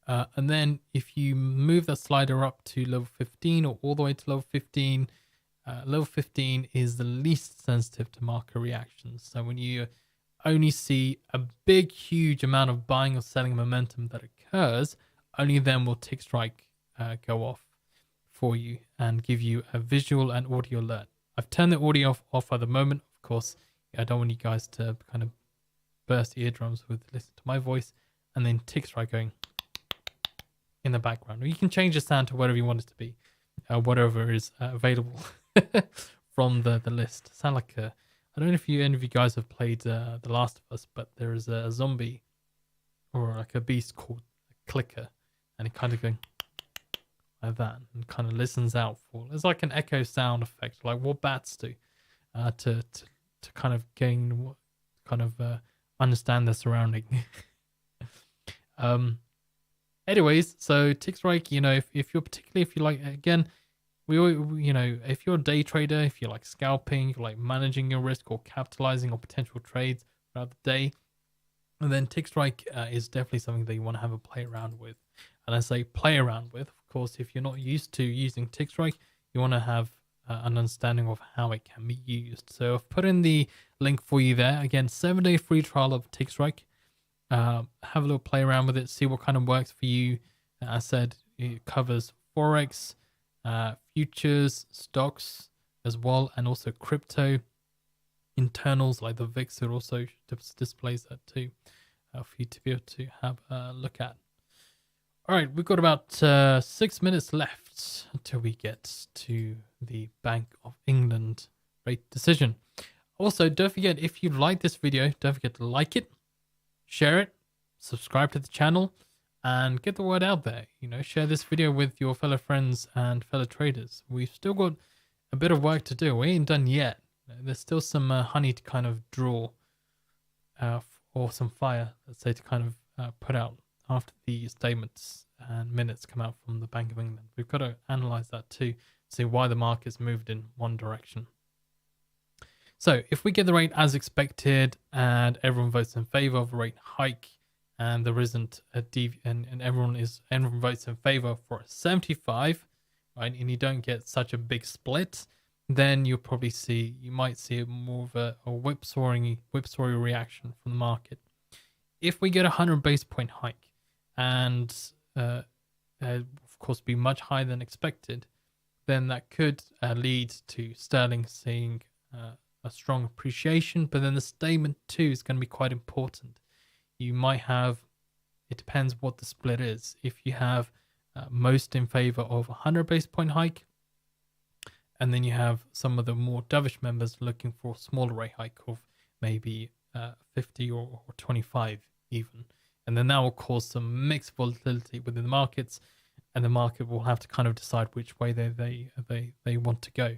And then if you move that slider up to level 15 or all the way to level 15 is the least sensitive to market reactions. So when you only see a big, huge amount of buying or selling momentum that occurs, only then will TickStrike go off for you and give you a visual and audio alert. I've turned the audio off at the moment, of course. I don't want you guys to kind of burst eardrums with listen to my voice and then TickStrike going in the background. Or you can change the sound to whatever you want it to be, whatever is available from the list. Sound like I don't know if any of you guys have played The Last of Us, but there is a zombie or like a beast called a clicker, and it kind of going like that and kind of listens out for. It's like an echo sound effect, like what bats do, to kind of gain, understand their surrounding. Anyways, so TickStrike, if you like, again, if you're a day trader, if you like scalping, you like managing your risk or capitalizing on potential trades throughout the day, and then TickStrike is definitely something that you want to have a play around with. And I say play around with, of course, if you're not used to using TickStrike, you want to have an understanding of how it can be used. So I've put in the link for you there. Again, 7-day free trial of TickStrike. Have a little play around with it, see what kind of works for you. As I said, it covers Forex, futures, stocks as well, and also crypto. Internals like the VIX, it also displays that too, for you to be able to have a look at. All right, we've got about 6 minutes left until we get to the Bank of England rate decision. Also, don't forget, if you like this video, don't forget to like it, share it, subscribe to the channel, and get the word out there. Share this video with your fellow friends and fellow traders. We've still got a bit of work to do. We ain't done yet. There's still some honey to kind of draw, or some fire, let's say, to kind of put out after the statements and minutes come out from the Bank of England. We've got to analyze that too, see why the market's moved in one direction. So if we get the rate as expected and everyone votes in favor of a rate hike, and there isn't a and everyone votes in favor for a 75, right, and you don't get such a big split, then you might see more of a whipsawing reaction from the market. If we get a 100 base point hike and of course, be much higher than expected, then that could lead to sterling seeing a strong appreciation. But then the statement too is going to be quite important. You might have, it depends what the split is. If you have most in favor of a 100 basis point hike, and then you have some of the more dovish members looking for a smaller rate hike of maybe 50 or 25 even. And then that will cause some mixed volatility within the markets, and the market will have to kind of decide which way they want to go.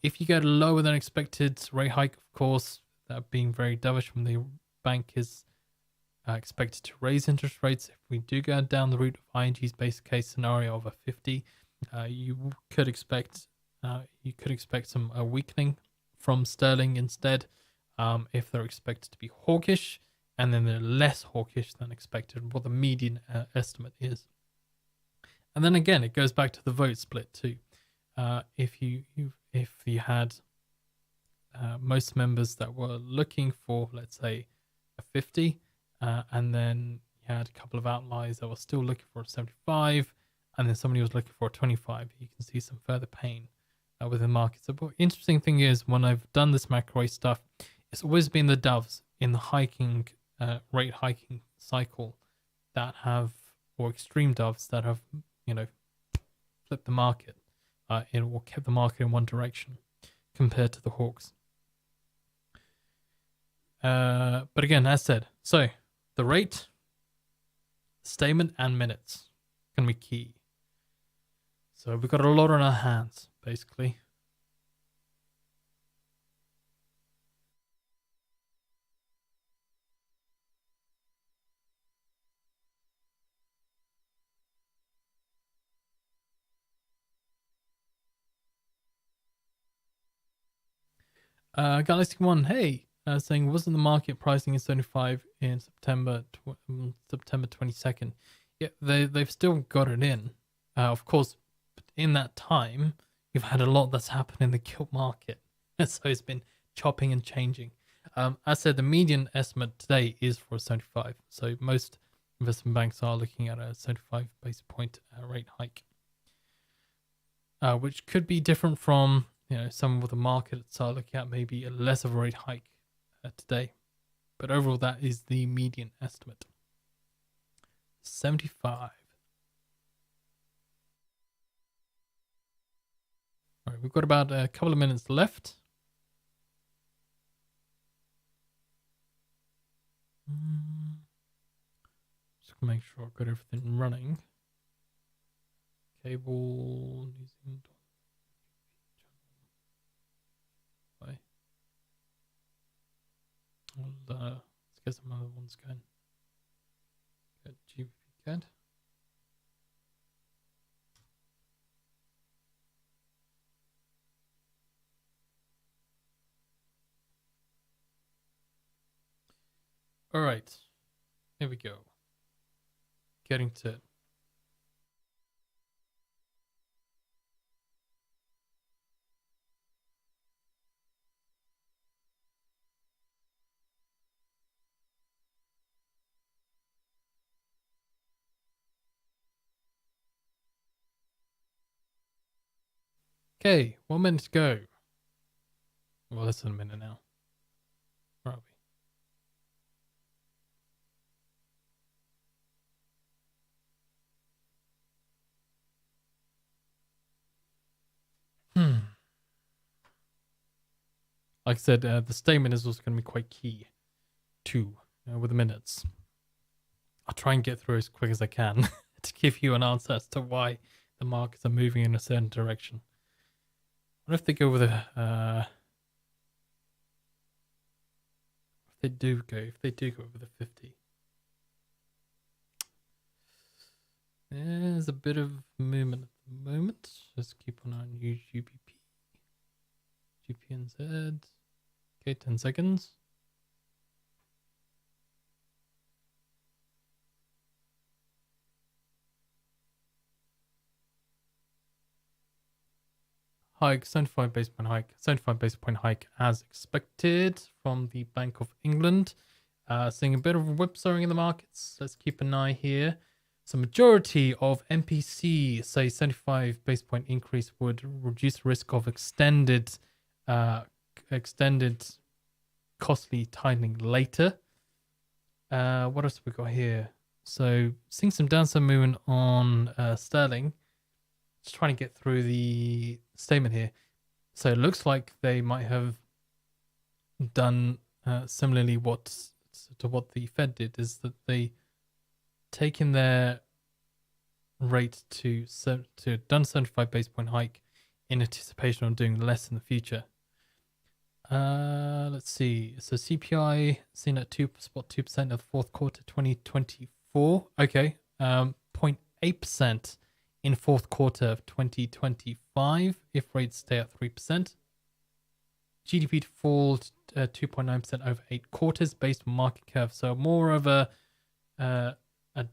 If you get a lower than expected rate hike, of course, that being very dovish when the bank is expected to raise interest rates. If we do go down the route of ING's base case scenario of a 50, you could expect some weakening from sterling instead, if they're expected to be hawkish, and then they're less hawkish than expected, what the median estimate is. And then again, it goes back to the vote split too. If you had most members that were looking for, let's say, a 50, and then you had a couple of outliers that were still looking for a 75, and then somebody was looking for a 25, you can see some further pain within the market. So the interesting thing is, when I've done this macro stuff, it's always been the doves in the hiking rate hiking cycle that have, or extreme doves that have, flipped the market or kept the market in one direction compared to the hawks. But again, as said, so the rate, statement, and minutes can be key. So we've got a lot on our hands, basically. Galaxy One, hey, saying, wasn't the market pricing in 75 in September 22nd? Yeah, they've still got it in. Of course, in that time, you've had a lot that's happened in the gilt market. So it's been chopping and changing. As I said, the median estimate today is for 75. So most investment banks are looking at a 75 basis point rate hike, which could be different from some of the markets are looking at maybe a less of a rate hike today. But overall, that is the median estimate. 75. All right, we've got about a couple of minutes left. Just gonna make sure I've got everything running. Cable, New Zealand. Let's get some other ones going. Get GBP CAD. All right, here we go. Getting to it. Okay, 1 minute to go. Well, less than a minute now. Where are we? Like I said, the statement is also going to be quite key too, with the minutes. I'll try and get through as quick as I can to give you an answer as to why the markets are moving in a certain direction. What if they go with a if they do go with a 50? There's a bit of movement at the moment. Let's keep on our new GBP. GPNZ. Okay, 10 seconds. Hike, 75 basis point hike, 75 basis point hike as expected from the Bank of England. Seeing a bit of whipsawing in the markets. Let's keep an eye here. So majority of MPC say 75 base point increase would reduce risk of extended costly tightening later. What else have we got here? So seeing some downside movement on sterling. Just trying to get through the statement here. So it looks like they might have done similarly to what the Fed did, is that they taken their rate to done 75 base point hike in anticipation of doing less in the future. Let's see. So CPI seen at 2.2% of the fourth quarter 2024. Okay. 0.8% in fourth quarter of 2025 if rates stay at 3%. GDP to fall 2.9% over 8 quarters based on market curve. So more of a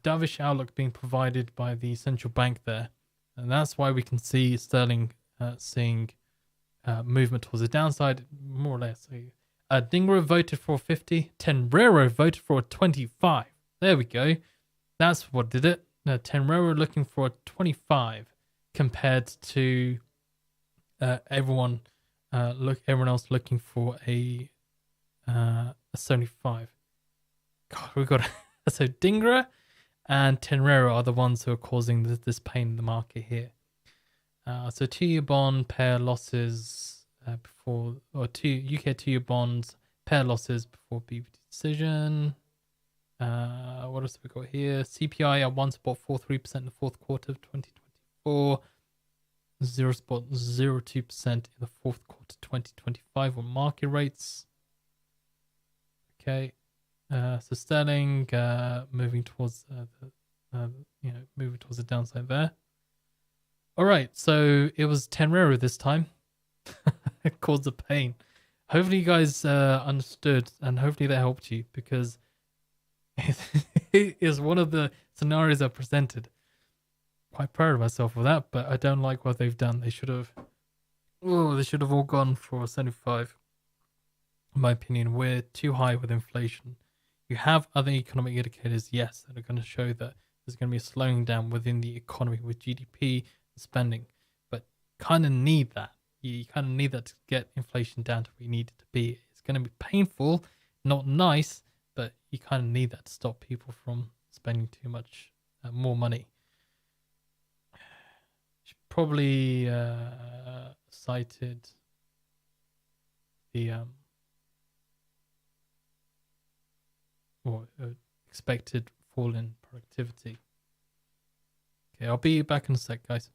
dovish outlook being provided by the central bank there. And that's why we can see sterling seeing movement towards the downside, more or less. Dingra voted for 50. Tenrero voted for 25. There we go. That's what did it. Tenrero looking for a 25 compared to everyone else looking for a 75. God, we've got so Dingra and Tenrero are the ones who are causing this pain in the market here. So 2-year bond pair losses before, or UK 2-year bonds pair losses before BBT decision. What else have we got here? CPI at 1.43% in the fourth quarter of 2024, 0.02% in the fourth quarter 2025 on market rates. Okay, so sterling moving towards moving towards the downside there. All right, so it was Tenrero this time. It caused the pain. Hopefully you guys understood, and hopefully that helped you, because it is one of the scenarios I presented. Quite proud of myself for that, but I don't like what they've done. They should have all gone for 75. In my opinion, we're too high with inflation. You have other economic indicators, yes, that are going to show that there's going to be a slowing down within the economy with GDP spending, but kind of need that. You kind of need that to get inflation down to where you need it to be. It's going to be painful, not nice, but you kind of need that to stop people from spending too much more money. She probably cited the expected fall in productivity. Okay, I'll be back in a sec, guys.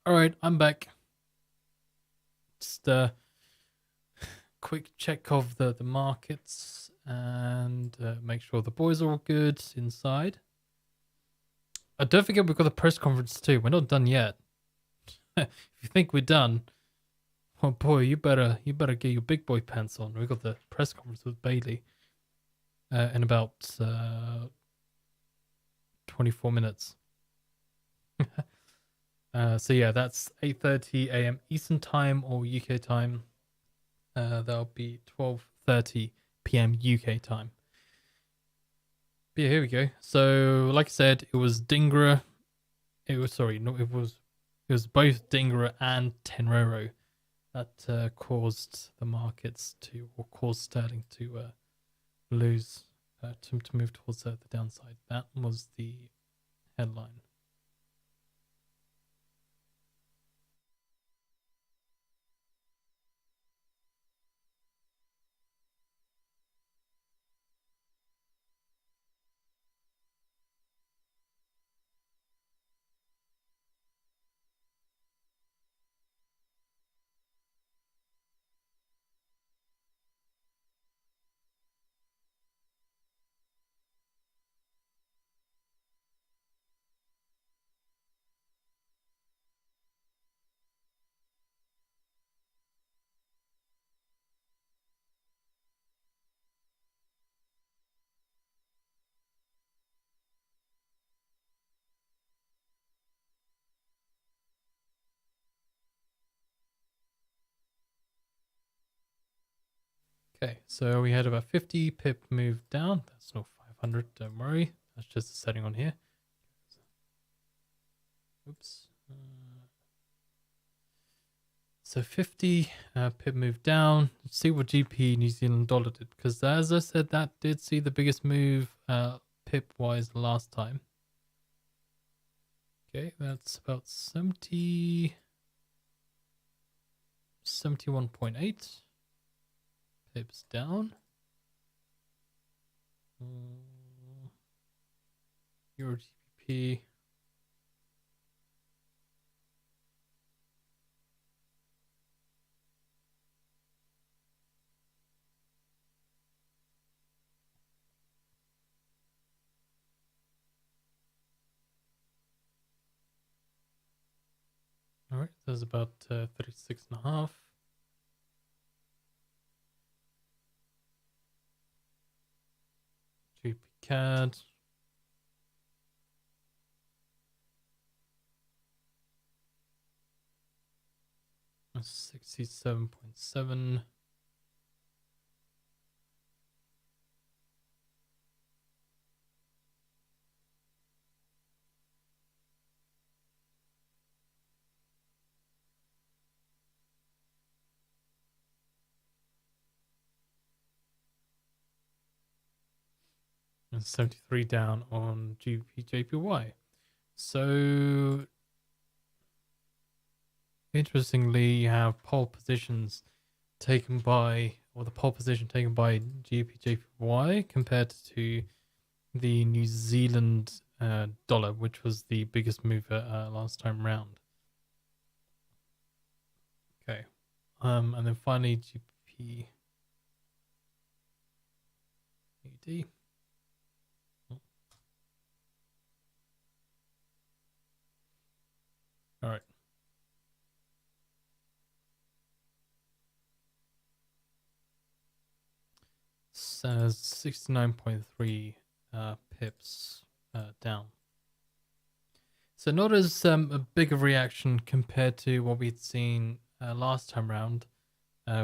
All right, I'm back. Just quick check of the markets and make sure the boys are all good inside. Don't forget we've got the press conference too. We're not done yet. If you think we're done, oh boy, you better get your big boy pants on. We've got the press conference with Bailey in about 24 minutes. So yeah, that's 8:30 a.m. Eastern time or UK time. That'll be 12:30 p.m. UK time. But yeah, here we go. So, like I said, it was Dingra. It was both Dingra and Tenrero that caused the markets or caused sterling to lose, to move towards the downside. That was the headline. Okay, so we had about 50 pip move down. That's not 500, don't worry. That's just the setting on here. Oops. So 50 pip move down. Let's see what GP New Zealand dollar did, because as I said, that did see the biggest move pip wise last time. Okay, that's about 71.8 pips down. Euro GBP. All right, that's about 36.5. GP CAD. That's 67.7. And 73 down on JPY. So interestingly, you have pole positions taken by, or the pole position taken by JPY compared to the New Zealand dollar, which was the biggest mover last time round. Okay, and then finally GBP AD. All right. Says 69.3 pips down. So not as a big a reaction compared to what we'd seen last time round,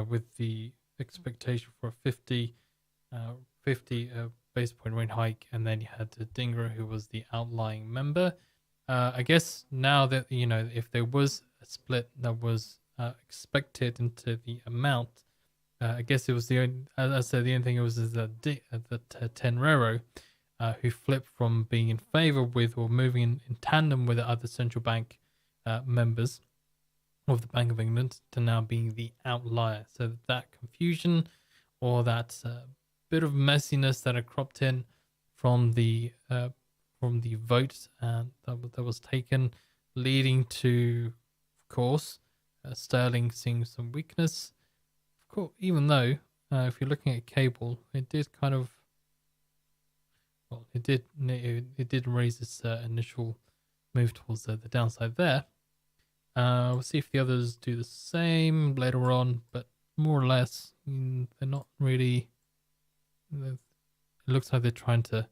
with the expectation for a 50 base point rate hike, and then you had Dingra, who was the outlying member. I guess now that, you know, if there was a split that was expected into the amount, I guess it was the only, as I said, the only thing it was is that Tenrero, who flipped from being in favor with or moving in tandem with the other central bank members of the Bank of England to now being the outlier. So that confusion, or that bit of messiness that had cropped in from the vote that was taken, leading to, of course. Sterling seeing some weakness. Of course, even though if you're looking at cable, it did kind of, well, it did raise its initial move towards the downside there. We'll see if the others do the same later on, but more or less, they're not really. It looks like they're trying to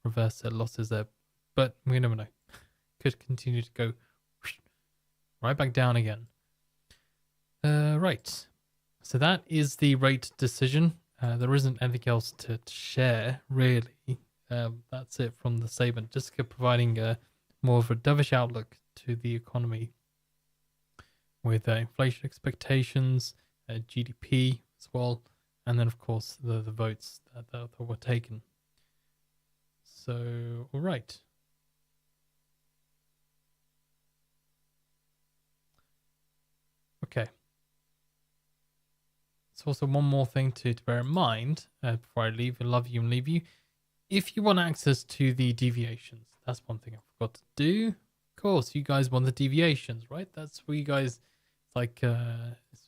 reverse their losses there, but we never know. Could continue to go right back down again. Right. So that is the rate decision. There isn't anything else to share, really. That's it from the statement. Just providing more of a dovish outlook to the economy with inflation expectations, GDP as well, and then, of course, the votes that were taken. So, all right. Okay. It's also one more thing to bear in mind before I leave. I love you and leave you. If you want access to the deviations, that's one thing I forgot to do. Of course, you guys want the deviations, right? That's what you guys like.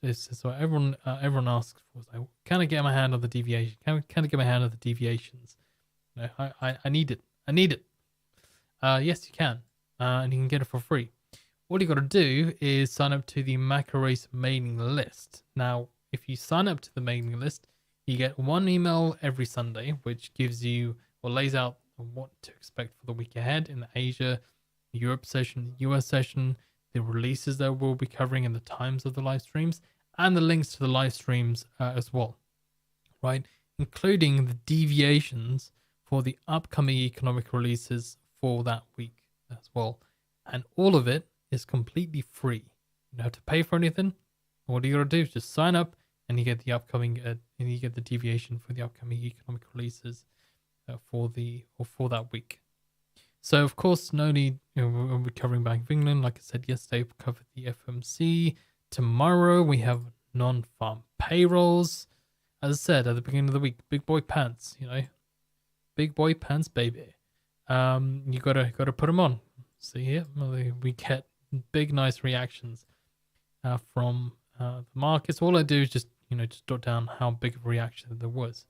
It's what everyone asks for. So, can I get my hand on the deviation? Can I get my hand on the deviations? No, I need it. I need it. Yes, you can, and you can get it for free. All you got to do is sign up to the Macro Race mailing list. Now, if you sign up to the mailing list, you get one email every Sunday, which gives you or lays out what to expect for the week ahead in the Asia, Europe session, US session, the releases that we'll be covering and the times of the live streams, and the links to the live streams as well, right? Including the deviations for the upcoming economic releases for that week as well. And all of it is completely free. You don't have to pay for anything. All you gotta do is just sign up, and you get the upcoming, and you get the deviation for the upcoming economic releases for that week. So of course, no need. We'll be covering Bank of England, like I said yesterday. We covered the FMC. Tomorrow we have non-farm payrolls. As I said at the beginning of the week, big boy pants. Big boy pants, baby. You gotta put them on. See here, we get big nice reactions from the markets. All I do is just jot down how big of a reaction there was,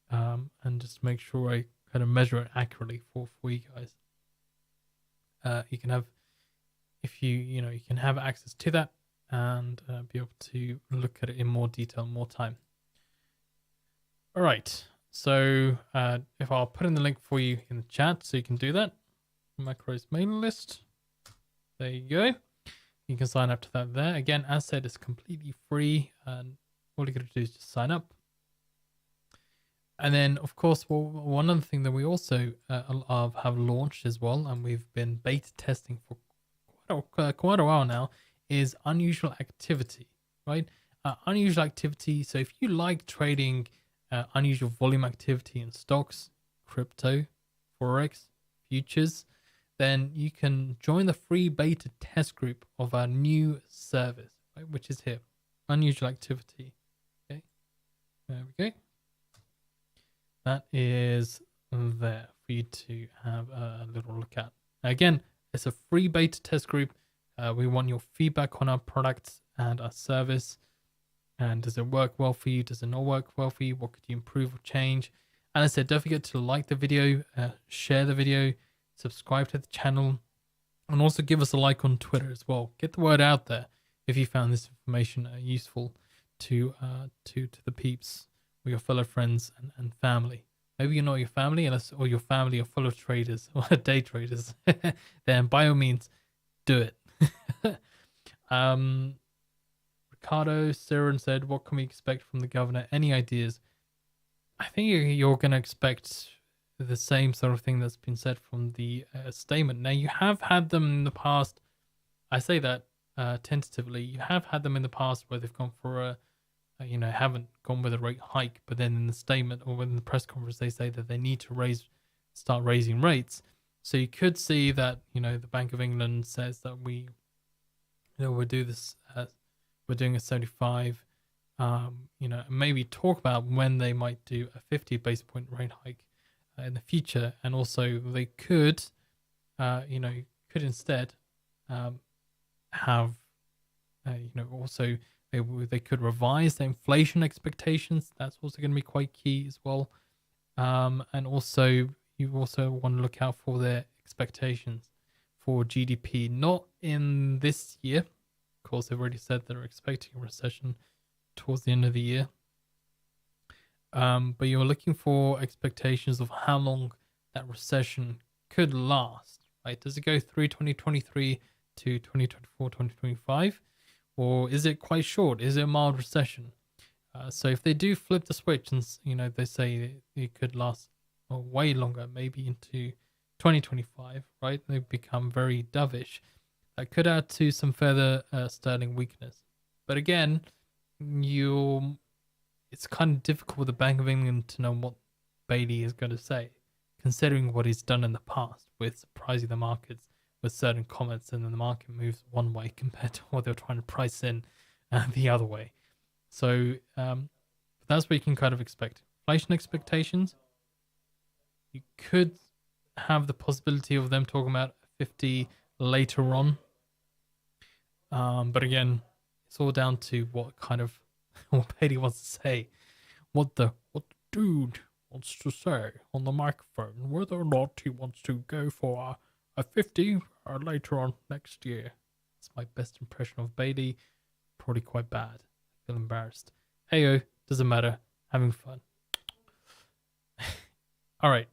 and just make sure I kind of measure it accurately for you guys. You can have, if you can have access to that and be able to look at it in more detail, more time. All right. So if I'll put in the link for you in the chat, so you can do that. Macro's mailing list. There you go. You can sign up to that there. Again, as said, it's completely free, and all you got to do is just sign up. And then, of course, one other thing that we also have launched as well, and we've been beta testing for quite a while now, is unusual activity, right? Unusual activity. So if you like trading unusual volume activity in stocks, crypto, forex, futures, then you can join the free beta test group of our new service, right, which is here, unusual activity. Okay, there we go. That is there for you to have a little look at. Again, it's a free beta test group. We want your feedback on our products and our service. And does it work well for you? Does it not work well for you? What could you improve or change? And as I said, don't forget to like the video, share the video, subscribe to the channel, and also give us a like on Twitter as well. Get the word out there if you found this information useful to the peeps or your fellow friends and family. Maybe you're not your family, or your family are full of traders or day traders. Then by all means, do it. Ricardo Siren said, "What can we expect from the governor? Any ideas?" I think you're going to expect the same sort of thing that's been said from the statement. Now, you have had them in the past. I say that tentatively. You have had them in the past where they've gone for haven't gone with a rate hike, but then in the statement or in the press conference, they say that they need to start raising rates. So you could see that, the Bank of England says that we'll do this, we're doing a 75, maybe talk about when they might do a 50 base point rate hike in the future. And also they could instead have Also they could revise the inflation expectations. That's also going to be quite key as well. And also you also want to look out for their expectations for GDP, not in this year. Of course, they've already said they're expecting a recession towards the end of the year. But you're looking for expectations of how long that recession could last, right? Does it go through 2023 to 2024, 2025? Or is it quite short? Is it a mild recession? So if they do flip the switch and, they say it could last way longer, maybe into 2025, right? They become very dovish. That could add to some further sterling weakness. But again, it's kind of difficult with the Bank of England to know what Bailey is going to say, considering what he's done in the past with surprising the markets with certain comments, and then the market moves one way compared to what they're trying to price in the other way. So that's what you can kind of expect. Inflation expectations, you could have the possibility of them talking about 50 later on. But again, it's all down to what kind of what Bailey wants to say, what the dude wants to say on the microphone, whether or not he wants to go for a 50 or later on next year. It's my best impression of Bailey. Probably quite bad. I feel embarrassed. Heyo, doesn't matter. Having fun. All right,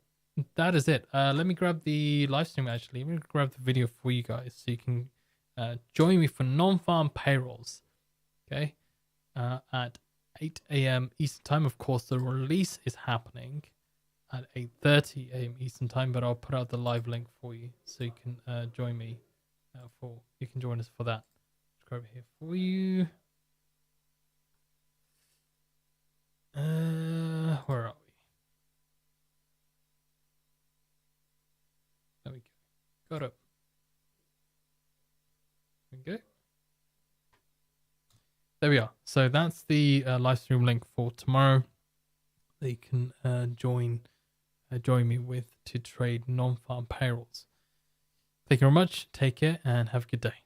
that is it. Let me grab the live stream actually. Let me grab the video for you guys so you can join me for non-farm payrolls. Okay. At 8 a.m. Eastern time. Of course, the release is happening at 8:30 a.m. Eastern time, but I'll put out the live link for you so you can join me you can join us for that. Let's go over here for you. Where are we? There we go. Got it. There we go. There we are. So that's the live stream link for tomorrow. They can join me with to trade non-farm payrolls. Thank you very much. Take care and have a good day.